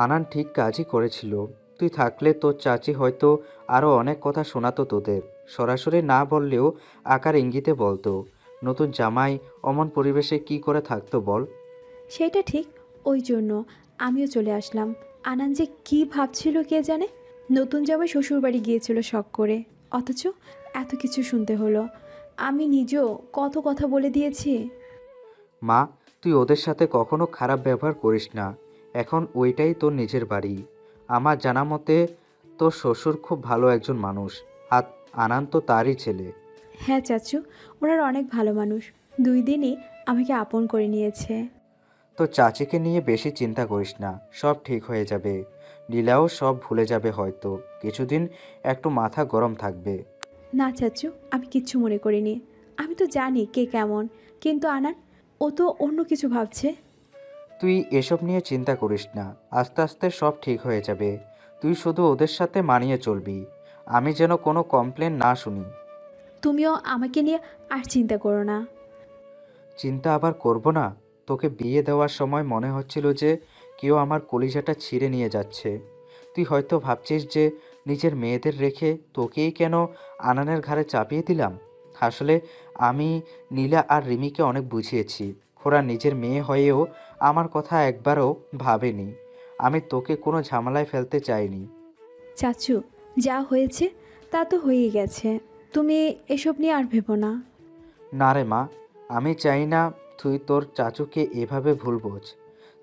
আনান ঠিক কাজই করেছিল। তুই থাকলে তোর চাচি হয়তো আরও অনেক কথা শোনাতো তোদের। সরাসরি না বললেও আকার ইঙ্গিতে বলতো। নতুন জামাই অমন পরিবেশে কি করে থাকতো বল? সেটা ঠিক, ওই জন্য আমিও চলে আসলাম। আনান যে কী ভাবছিল কে জানে। নতুন জামাই শ্বশুরবাড়ি গিয়েছিল শখ করে, অথচ এত কিছু শুনতে হলো। আমি নিজেও কত কথা বলে দিয়েছি। মা, তুই ওদের সাথে কখনো খারাপ ব্যবহার করিস না। এখন ওইটাই তোর নিজের বাড়ি। আমার জানা মতে তোর শ্বশুর খুব ভালো একজন মানুষ, আর আনান তো তারই ছেলে। হ্যাঁ চাচু, ওনার অনেক ভালো মানুষ। 2 দিনই আমাকে আপন করে নিয়েছে। তো চাচিকে নিয়ে বেশি চিন্তা করিস না, সব ঠিক হয়ে যাবে। নীলাও সব ভুলে যাবে হয়তো, কিছুদিন একটু মাথা গরম থাকবে। না চাচু, আমি কিচ্ছু মনে করিনি। আমি তো জানি কে কেমন, কিন্তু আনান, ও তো অন্য কিছু ভাবছে। তুই এসব নিয়ে চিন্তা করিস না, আস্তে আস্তে সব ঠিক হয়ে যাবে। তুই শুধু ওদের সাথে মানিয়ে চলবি, আমি যেন কোনো কমপ্লেন না শুনি। তুমিও আমাকে নিয়ে আর চিন্তা করো না। চিন্তা আবার করব না? তোকে বিয়ে দেওয়ার সময় মনে হচ্ছিল যে কেউ আমার কলিজাটা ছিঁড়ে নিয়ে যাচ্ছে। তুই হয়তো ভাবছিস যে নিজের মেয়েদের রেখে তোকেই কেন আনানের ঘাড়ে চাপিয়ে দিলাম। আসলে আমি নীলা আর রিমিকে অনেক বুঝিয়েছি, ওরা নিজের মেয়ে হয়েও আমার কথা একবারও ভাবেনি। আমি তোকে কোনো ঝামেলায় ফেলতে চাইনি। চাচু, যা হয়েছে তা তো হয়েই গেছে, তুমি এসব নিয়ে আর ভেবো না। না রে মা, আমি চাই না তুই তোর চাচুকে এভাবে ভুল বোঝ।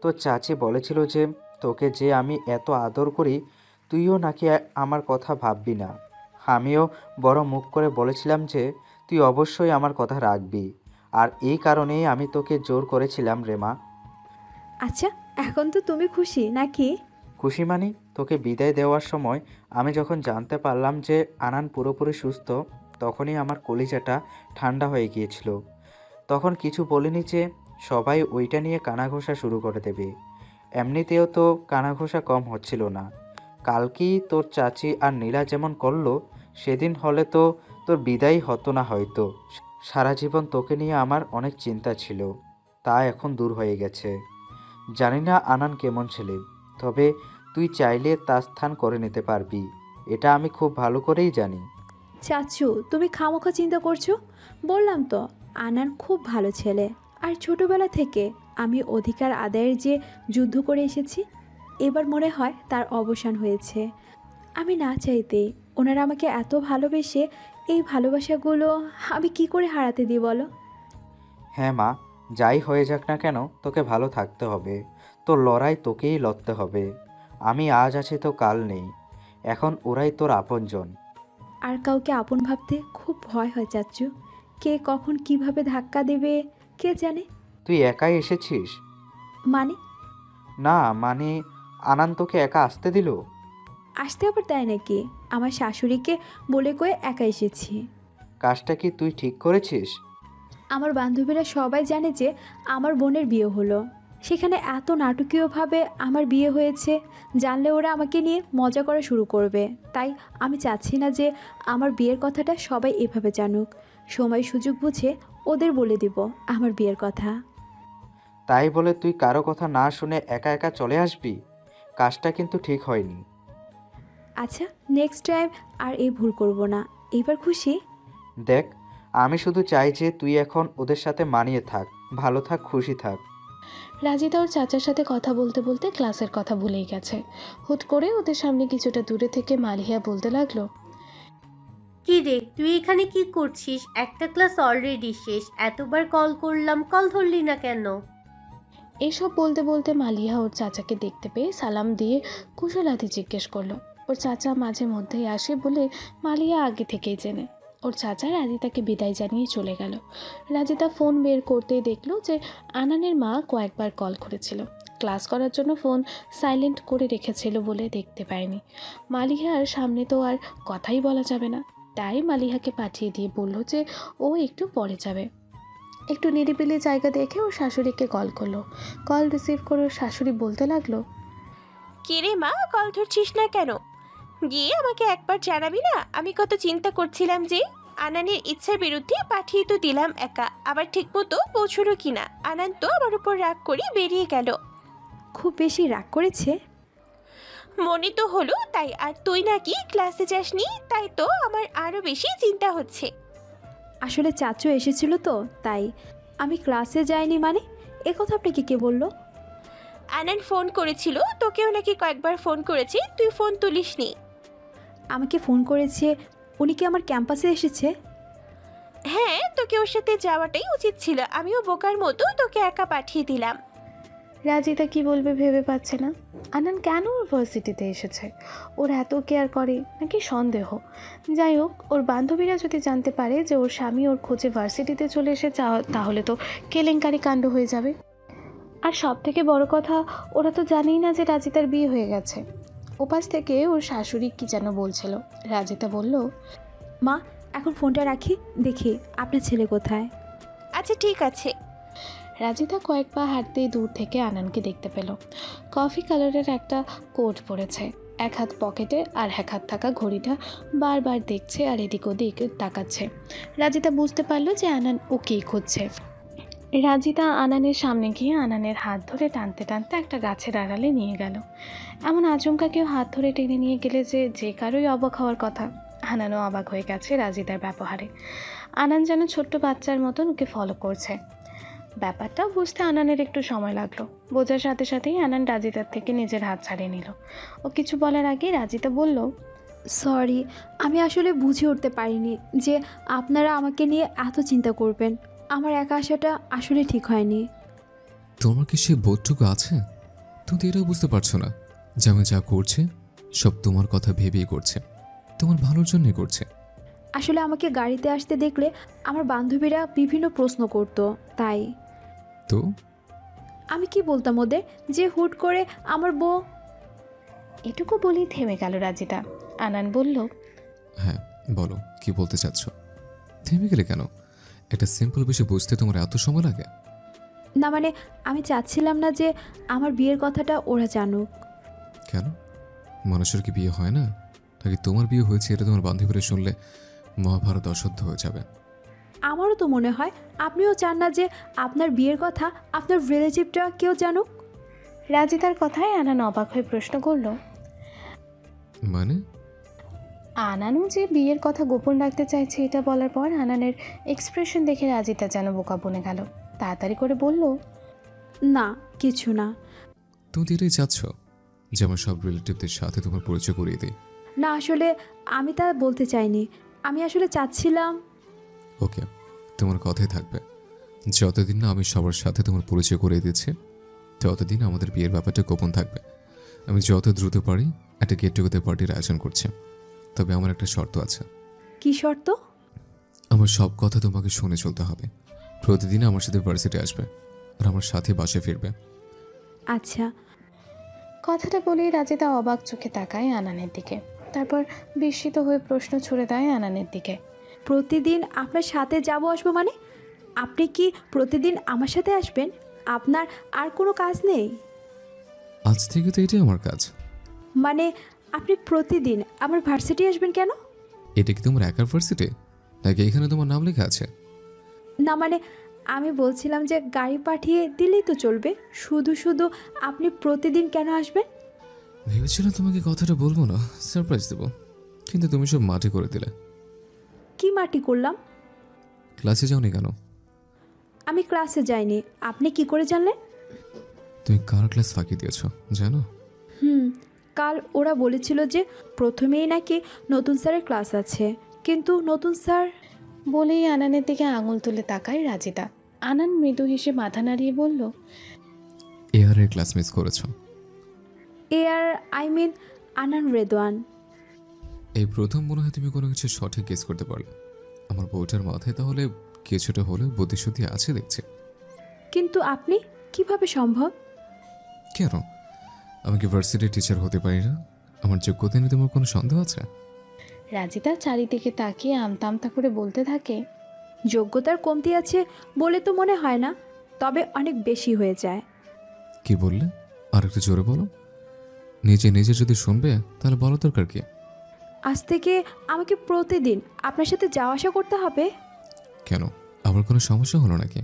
তোর চাচি বলেছিল যে তোকে যে আমি এত আদর করি, তুইও নাকি আমার কথা ভাববি না। আমিও বড় মুখ করে বলেছিলাম যে তুই অবশ্যই আমার কথা রাখবি, আর এই কারণেই আমি তোকে জোর করেছিলাম রে মা। আচ্ছা, এখন তো তুমি খুশি নাকি? খুশি মানি, তোকে বিদায় দেওয়ার সময় আমি যখন জানতে পারলাম যে আনান পুরোপুরি সুস্থ, তখনই আমার কলিজাটা ঠান্ডা হয়ে গিয়েছিল। তখন কিছু বলিনি যে সবাই ওইটা নিয়ে কানাঘোষা শুরু করে দেবে। এমনিতেও তো কানাঘোষা কম হচ্ছিল না। কালকেই তোর চাচি আর নীলা যেমন করলো, সেদিন হলে তো তোর বিদায় হতো না হয়তো। সারা জীবন তোকে নিয়ে আমার অনেক চিন্তা ছিল, তা এখন দূর হয়ে গেছে। জানি না আনান কেমন ছেলে, তবে তুই চাইলে তার স্থান করে নিতে পারবি, এটা আমি খুব ভালো করেই জানি। চাচু, তুমি খামোখা চিন্তা করছো। বললাম তো, আনান খুব ভালো ছেলে। আর ছোটবেলা থেকে আমি অধিকার আদায়ের যে যুদ্ধ করে এসেছি, এবার মনে হয় তার অবসান হয়েছে। আমি না চাইতেই ওনারা আমাকে এত ভালোবেসে, এই ভালোবাসাগুলো আমি কি করে হারাতে দিই বলো? হ্যাঁ মা, যাই হয়ে যাক না কেন তোকে ভালো থাকতে হবে। তোর লড়াই তোকেই লড়তে হবে। আমি আজ আছি তো কাল নেই, এখন ওরাই তোর আপনজন। আর কাউকে আপন ভাবতে খুব ভয় হয় চাচু। কে কখন কিভাবে ধাক্কা দেবে কে জানে। তুই একাই এসেছিস? মানে? না মানে, আনান তোকে একা আসতে দিল? আসতে আবার দেয় নাকি? আমার শাশুড়িকে বলে কয়ে একা এসেছি। কাজটা কি তুই ঠিক করেছিস? আমার বান্ধবীরা সবাই জানে যে আমার বোনের বিয়ে হলো, সেখানে এত নাটকীয়ভাবে আমার বিয়ে হয়েছে। জানলে ওরা আমাকে নিয়ে মজা করা শুরু করবে। তাই আমি চাচ্ছি না যে আমার বিয়ের কথাটা সবাই এভাবে জানুক। সময় সুযোগ বুঝে ওদের বলে দিব আমার বিয়ের কথা। তাই বলে তুই কারো কথা না শুনে একা একা চলে আসবি? কাজটা কিন্তু ঠিক হয়নি। আচ্ছা, নেক্সট টাইম আর এই ভুল করব না। এবার খুশি? দেখ, আমি শুধু চাই যে তুই এখন ওদের সাথে মানিয়ে থাক, ভালো থাক, খুশি থাক। রাজিতা ওর চাচার সাথে কথা বলতে বলতে ক্লাসের কথা ভুলেই গেছে। হুট করে ওদের সামনে কিছুটা দূরে থেকে মালিহা বলতে লাগলো, কি রে, তুই এখানে কি করছিস? একটা ক্লাস অলরেডি শেষ, এতবার কল করলাম, কল ধরলি না কেন? এসব বলতে বলতে মালিহা ওর চাচাকে দেখতে পেয়ে সালাম দিয়ে কুশলাদি জিজ্ঞেস করলো। ওর চাচা মাঝে মধ্যেই আসে বলে মালিহা আগে থেকেই জেনে। ওর চাচা রাজিতাকে বিদায় জানিয়ে চলে গেল। রাজিতা ফোন বের করতেই দেখলো যে আনানের মা কয়েকবার কল করেছিল। ক্লাস করার জন্য ফোন সাইলেন্ট করে রেখেছিল বলে দেখতে পায়নি। মালিহার সামনে তো আর কথাই বলা যাবে না, তাই মালিহাকে পাঠিয়ে দিয়ে বলল যে ও একটু পরে যাবে। একটু নিরিবিলি জায়গা দেখে ওর শাশুড়িকে কল করলো। কল রিসিভ করে ওর শাশুড়ি বলতে লাগলো, কে রে মা, কল ধরছিস না কেন? গিয়ে আমাকে একবার জানাবি না? আমি কত চিন্তা করছিলাম যে আনানের ইচ্ছার বিরুদ্ধে পাঠিয়ে তো দিলাম একা, আবার ঠিক মতো পৌঁছলো কিনা। আনান তো আমার উপর রাগ করে বেরিয়ে গেল। খুব বেশি রাগ করেছে? মনে তো হলো তাই। আর তুই নাকি ক্লাসে যাসনি, তাই তো আমার আরো বেশি চিন্তা হচ্ছে। আসলে চাচু এসেছিল তো তাই। আমি ক্লাসে যাইনি মানে? এ কথা আপনাকে কে বললো? আনান ফোন করেছিল, তোকেও নাকি কয়েকবার ফোন করেছে, তুই ফোন তুলিসনি। আমাকে ফোন করেছে? উনি কি আমার ক্যাম্পাসে এসেছে? হ্যাঁ, তোকে ওর সাথে যাওয়াটাই উচিত ছিল, আমিও বোকার মতো তোকে একা পাঠিয়ে দিলাম। রাজিতা কি বলবে ভেবে পাচ্ছে না। আনান কেন ওর ভার্সিটিতে এসেছে? ওর এত কেয়ার করে নাকি সন্দেহ? যাই হোক, ওর বান্ধবীরা যদি জানতে পারে যে ওর স্বামী ওর খোঁজে ভার্সিটিতে চলে এসেছে, তাহলে তো কেলেঙ্কারি কাণ্ড হয়ে যাবে। আর সব থেকে বড় কথা, ওরা তো জানেই না যে রাজিতার বিয়ে হয়ে গেছে। ওপাশ থেকে ওর শাশুড়ি কি যেন বলছিল। রাজিতা বলল, মা এখন ফোনটা রাখি, দেখি আপনার ছেলে কোথায়। আচ্ছা ঠিক আছে। রাজিতা কয়েক পা হাঁটতেই দূর থেকে আনানকে দেখতে পেল। কফি কালারের একটা কোট পরেছে, এক হাত পকেটে আর এক হাত থাকা ঘড়িটা বারবার দেখছে আর এদিক ওদিক তাকাচ্ছে। রাজিতা বুঝতে পারলো যে আনান ওকেই খুঁজছে। রাজিতা আনানের সামনে গিয়ে আনানের হাত ধরে টানতে টানতে একটা গাছের আড়ালে নিয়ে গেল। এমন আচমকা কেউ হাত ধরে টেনে নিয়ে গেলে যে কারোই অবাক হওয়ার কথা। আনানও অবাক হয়ে গেছে রাজিতার ব্যবহারে। আনান যেন ছোট্ট বাচ্চার মতন ওকে ফলো করছে। ব্যাপারটা বুঝতে আনানের একটু সময় লাগলো। বোঝার সাথে সাথেই আনান রাজিতার থেকে নিজের হাত ছাড়িয়ে নিল। ও কিছু বলার আগে রাজিতা বলল, সরি, আমি আসলে বুঝে উঠতে পারিনি যে আপনারা আমাকে নিয়ে এত চিন্তা করবেন। আমার একা আসাটা আসলে ঠিক হয়নি। তোমার কি সে বোধটুকু আছে? তুমি তো এটাও বুঝতে পারছো না যে আমি যা করছে সব তোমার কথা ভেবেই করছে, তোমার ভালোর জন্যই করছে। আসলে আমাকে গাড়িতে আসতে দেখলে আমার বান্ধবীরা বিভিন্ন প্রশ্ন করতো, তাই। তো আমি কি বলতাম ওদের যে হুট করে আমার বউ? এটুকু বলেই থেমে গেল রাজিতা। আনান বলল, হ্যাঁ বলো, কি বলতে চাচ্ছ? থেমে গেলে কেন? একটা সিম্পল বিষয় বুঝতে তোমার এত সময় লাগে? না মানে আমি চাচ্ছিলাম না যে আমার বিয়ের কথাটা ওরা জানুক। কেন? মানুষের কি বিয়ে হয় না? নাকি তোমার বিয়ে হয়েছে এটা তোমার বান্ধবীরা শুনলে মহাভারত অশুদ্ধ হয়ে যাবে? আমারও তো মনে হয় আপনিও চান না যে আপনার বিয়ের কথা আপনার রিলেটিভটা কেউ জানুক। রাজিতার কথায় আনান অবাক হয়ে প্রশ্ন করল, মানে? আনানও যে বিয়ের কথা গোপন রাখতে চাইছে এটা বলার পর আনানের এক্সপ্রেশন দেখে রাজিতা যেন বোকা বনে গেল। তাড়াতাড়ি করে বলল, না কিছু না। তুমি তো এটাই চাচ্ছ যে আমার সব রিলেটিভদের সাথে তোমার পরিচয় করিয়ে দিই? না আসলে আমি তা বলতে চাইনি। আমি আসলে চাচ্ছিলাম। ওকে, তোমার কথাই থাকবে। যতদিন না আমি সবার সাথে তোমার পরিচয় করিয়ে দিচ্ছি ততদিন আমাদের বিয়ের ব্যাপারটা গোপন থাকবে। আমি যত দ্রুত পারি একটা গেট টুগেদার পার্টির আয়োজন করছি, তবে আমার একটা শর্ত আছে। কি শর্ত? আমার সব কথা তোমাকে শুনে চলতে হবে। প্রতিদিন আমার সাথে ভার্সিটি আসবে আর আমার সাথে বাসে ফিরবে। আচ্ছা। কথাটা বলেই রাজিতা অবাক চোখে তাকায় আনানের দিকে, তারপর বিস্মিত হয়ে প্রশ্ন ছুড়ে দেয় আনানের দিকে, প্রতিদিন আপনার সাথে যাব আসবো মানে? আপনি কি প্রতিদিন আমার সাথে আসবেন? আপনার আর কোনো কাজ নেই? আজ থেকে তো এটাই আমার কাজ। মানে আপনি প্রতিদিন আমার ভার্সিটি আসবেন কেন? এটা কি তোমার একার ভার্সিটি নাকি এখানে তোমার নাম লেখা আছে? না মানে আমি বলছিলাম যে গাড়ি পাঠিয়ে দিলেই তো চলবে, শুধু শুধু আপনি প্রতিদিন কেন আসবেন? ভেবেছিলাম তোমাকে কথাটা বলবো না, সারপ্রাইজ দেবো, কিন্তু তুমি সব মাটি করে দিলে। কি মাটি করলাম? ক্লাসে যাওনি কেন? আমি ক্লাসে যাইনি। আপনি কি করে জানলেন? তুমি কার ক্লাস ফাঁকি দিয়েছ জানো? কাল ওরা বলেছিল যে প্রথমেই নাকি নতুন স্যারের ক্লাস আছে, কিন্তু নতুন স্যার। বলেই আনানের দিকে আঙুল তুলে তাকায় রাজিতা। আনান মৃদু হেসে মাথা নাড়িয়ে বলল, এআর এর ক্লাস মিস করেছ। আই মিন আনান রেদওয়ান। এই প্রথম মনে হয় তুমি কোনো কিছু সঠিক গেস করতে পারলে। আমার বউটার মাথায় তাহলে কিছুটা হলেও বুদ্ধিশুদ্ধি আছে দেখছি। কিন্তু আপনি কিভাবে সম্ভব? কেন, আমি কি ভার্সিটির টিচার হতে পারি না? আমার যোগ্যতা নিয়ে তোমার কোনো সন্দেহ আছে? রাজিতা চারিদিকে তাকিয়ে আমতা আমতা করে বলতে থাকে, যোগ্যতার কমতি আছে বলে তো মনে হয় না, তবে অনেক বেশি হয়ে যায়। কি বললে? আর একটু জোরে বলো। নিজে নিজে যদি শুনবে তাহলে বলো দরকার কি? আজ থেকে আমাকে প্রতিদিন আপনার সাথে যাওয়া আসা করতে হবে। কেন, আবার কোনো সমস্যা হলো নাকি?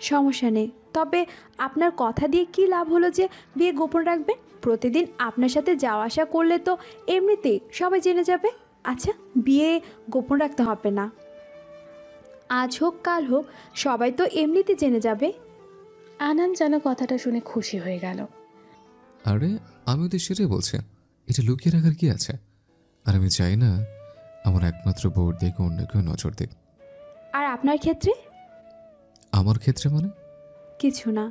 সমস্যা নেই, তবে আপনার কথা দিয়ে কি লাভ হলো যে বিয়ে গোপন রাখবেন? প্রতিদিন আপনার সাথে যাওয়া আসা করলে তো এমনিতেই সবাই জেনে যাবে। আচ্ছা, বিয়ে গোপন রাখতে হবে না, আজ হোক কাল হোক সবাই তো এমনিতে জেনে যাবে। আনান যেন কথাটা শুনে খুশি হয়ে গেল। আরে আমিও তো সেটাই বলছি, এটা লুকিয়ে রাখার কি আছে? আর আমি চাই না আমার একমাত্র বউর দিকে অন্য কেউ নজর দিক। আর আপনার ক্ষেত্রে? আমার ক্ষেত্রে মানে? কিছু না।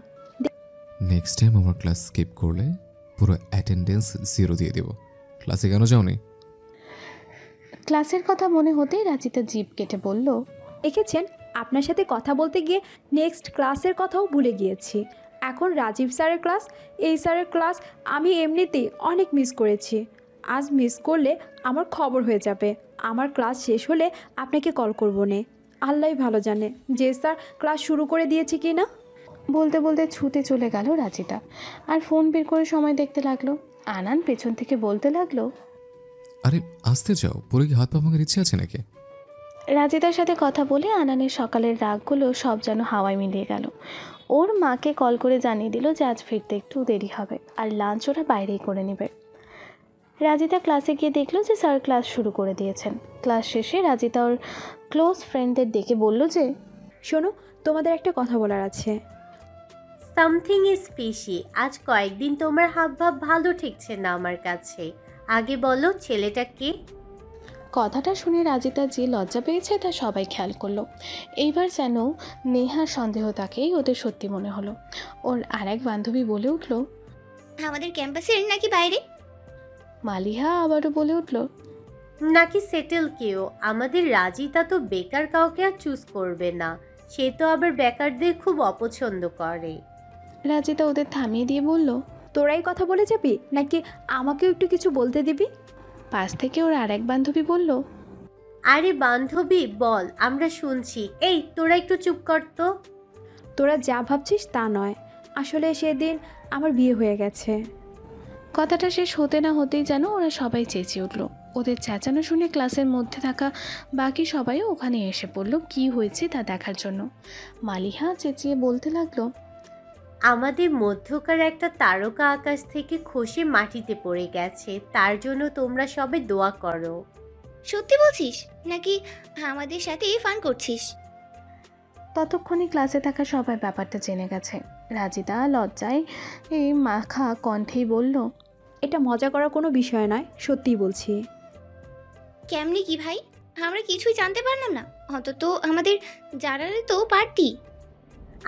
নেক্সট টাইম আমার ক্লাস স্কিপ করলে পুরো অ্যাটেন্ডেন্স 0 দিয়ে দেব। ক্লাসে কেন যাওনি? ক্লাসের কথা মনে হতেই রাজিতা জিভ কেটে বলল, দেখেছেন, আপনার সাথে কথা বলতে গিয়ে নেক্সট ক্লাসের কথাও ভুলে গিয়েছি। এখন রাজীব স্যারের ক্লাস, এই স্যারের ক্লাস আমি এমনিতেই অনেক মিস করেছি। আজ মিস করলে আমার খবর হয়ে যাবে। আমার ক্লাস শেষ হলে আপনাকে কল করবো নে। আল্লাহই ভালো জানে যে স্যার ক্লাস শুরু করে দিয়েছে কি না। বলতে বলতে ছুটে চলে গেল রাজিতা, আর ফোন বের করে সময় দেখতে লাগলো। আনান পেছন থেকে বলতে লাগলো, আরে আসতে যাও, পরে কি হাত পা ভাঙার ইচ্ছে আছে নাকি? রাজিতার সাথে কথা বলে আনানের সকালের রাগগুলো সব যেন হাওয়ায় মিলিয়ে গেল। ওর মাকে কল করে জানিয়ে দিল যে আজ ফিরতে একটু দেরি হবে, আর লাঞ্চ ওরা বাইরেই করে নেবে। রাজিতা ক্লাসে গিয়ে দেখলো যে স্যার ক্লাস শুরু করে দিয়েছেন। ক্লাস শেষে রাজিতা ওর ক্লোজ ফ্রেন্ডদের ডেকে বলল যে, শোনো, তোমাদের একটা কথা বলার আছে। Something is fishy. আজ কয়েকদিন তোমার হাবভাব ভালো ঠেকছে না আমার কাছে। আগে বলো, ছেলেটা কে? কথাটা শুনে রাজিতা যে লজ্জা পেয়েছে তা সবাই খেয়াল করলো। এইবার যেন নেহার সন্দেহ তাকেই ওদের সত্যি মনে হলো। ওর আরেক বান্ধবী বলে উঠল, আমাদের ক্যাম্পাসের নাকি বাইরে? মালিহা আবারও বলে উঠল, নাকি সেটেল কেউ? আমাদের রাজিতা তো বেকার কাউকে আর চুজ করবে না। সে তো আবার বেকারদের খুব অপছন্দ করে। রাজিতা ওদের থামিয়ে দিয়ে বলল, তোরাই কথা বলে যাবি নাকি আমাকেও একটু কিছু বলতে দিবি? পাশ থেকে ওর আরেক বান্ধবী বলল, আরে বান্ধবী বল, আমরা শুনছি। এই তোরা একটু চুপ কর তো। তোরা যা ভাবছিস তা নয়, আসলে সেদিন আমার বিয়ে হয়ে গেছে। কথাটা শেষ হতে না হতেই যেন ওরা সবাই চেঁচিয়ে উঠল। ওদের চেঁচানো শুনে ক্লাসের মধ্যে থাকা বাকি সবাইও ওখানে এসে পড়ল কি হয়েছে তা দেখার জন্য। মালিহা চেঁচিয়ে বলতে লাগলো, আমাদের মধ্যকার একটা তারকা আকাশ থেকে খসে মাটিতে পড়ে গেছে, তার জন্য তোমরা সবাই দোয়া করো। সত্যি বলছিস নাকি আমাদের সাথে ফান করছিস? ততক্ষণে ক্লাসে থাকা সবাই ব্যাপারটা জেনে গেছে। রাজিতা লজ্জায় মাখা কণ্ঠেই বলল, এটা মজা করার কোনো বিষয় নয়, সত্যিই বলছি। কেমনি কি ভাই? আমরা কিছুই জানতে পারলাম না। অন্তত আমাদের জানালে তো পারতি।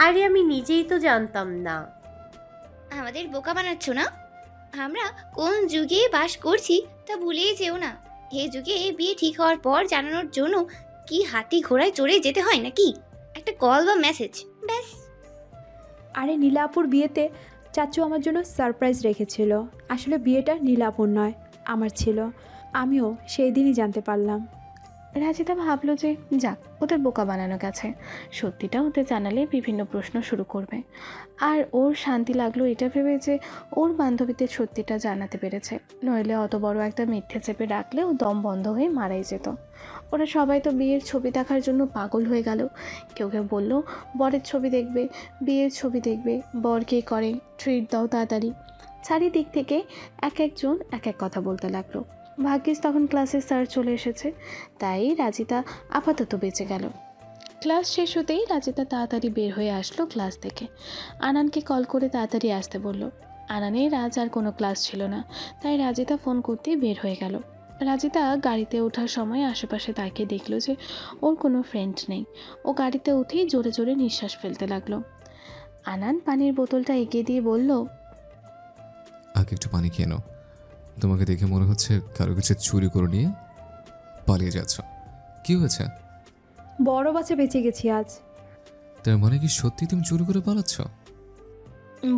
আরে আমি নিজেই তো জানতাম না। আমাদের বোকা বানাচ্ছ না? আমরা কোন যুগে বাস করছি তা ভুলেই যেও না। এই যুগে বিয়ে ঠিক হওয়ার পর জানানোর জন্য কি হাতি ঘোড়ায় চড়ে যেতে হয় নাকি? একটা কল বা মেসেজ, ব্যাস। আরে নীলাপুর বিয়েতে চাচু আমার জন্য সারপ্রাইজ রেখেছিল। আসলে বিয়েটা নীলাপুর নয়, আমার ছিল। আমিও সেই দিনই জানতে পারলাম। রাজিতা ভাবলো যে যাক, ওদের বোকা বানানো গেছে। সত্যিটা ওদের জানালে বিভিন্ন প্রশ্ন শুরু করবে। আর ওর শান্তি লাগলো এটা ভেবে যে ওর বান্ধবীদের সত্যিটা জানাতে পেরেছে। নইলে অত বড় একটা মিথ্যে চেপে রাখলে ও দম বন্ধ হয়ে মারাই যেত। ওরা সবাই তো বিয়ের ছবি দেখার জন্য পাগল হয়ে গেল। কেউ কেউ বললো বরের ছবি দেখবে, বিয়ের ছবি দেখবে, বর কে করে, ট্রিট দাও তাড়াতাড়ি। চারিদিক থেকে এক একজন এক এক কথা বলতে লাগলো। ভাগ্যিস তখন ক্লাসে স্যার চলে এসেছে, তাই রাজিতা আপাতত বেঁচে গেল। ক্লাস শেষ হতেই রাজিতা তাড়াতাড়ি বের হয়ে আসলো ক্লাস থেকে। আনানকে কল করে তাড়াতাড়ি আসতে বলল। আনানের আজ আর কোনো ক্লাস ছিল না, তাই রাজিতা ফোন করতেই বের হয়ে গেল। রাজিতা গাড়িতে ওঠার সময় আশেপাশে তাকিয়ে দেখলো যে ওর কোনো ফ্রেন্ড নেই। ও গাড়িতে উঠেই জোরে জোরে নিঃশ্বাস ফেলতে লাগলো। আনান পানির বোতলটা এগিয়ে দিয়ে বলল, আগে একটু পানি খেয়ে নাও। তোমাকে দেখে মনে হচ্ছে কারো কিছু চুরি করে নিয়ে পালিয়ে যাচ্ছ। কি হয়েছে? বড় বাচ্চা বেঁচে গেছি আজ। তার মানে কি সত্যি তুমি চুরি করে পালাচ্ছ?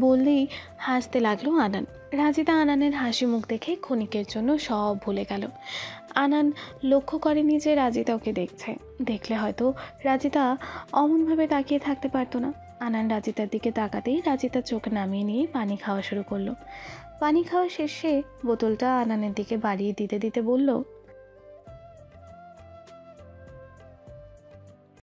বললেই হাসতে লাগলো আনান। রাজিতা আনানের হাসি মুখ দেখে ক্ষণিকের জন্য সব ভুলে গেল। আনান লক্ষ্য করেনি যে রাজিতা ওকে দেখছে। দেখলে হয়তো রাজিতা অমনভাবে তাকিয়ে থাকতে পারতো না। আনান রাজিতার দিকে তাকাতেই রাজিতা চোখ নামিয়ে নিয়ে পানি খাওয়া শুরু করলো। পানি খাওয়া শেষে বোতলটা আনানের দিকে বাড়িয়ে দিতে দিতে বলল,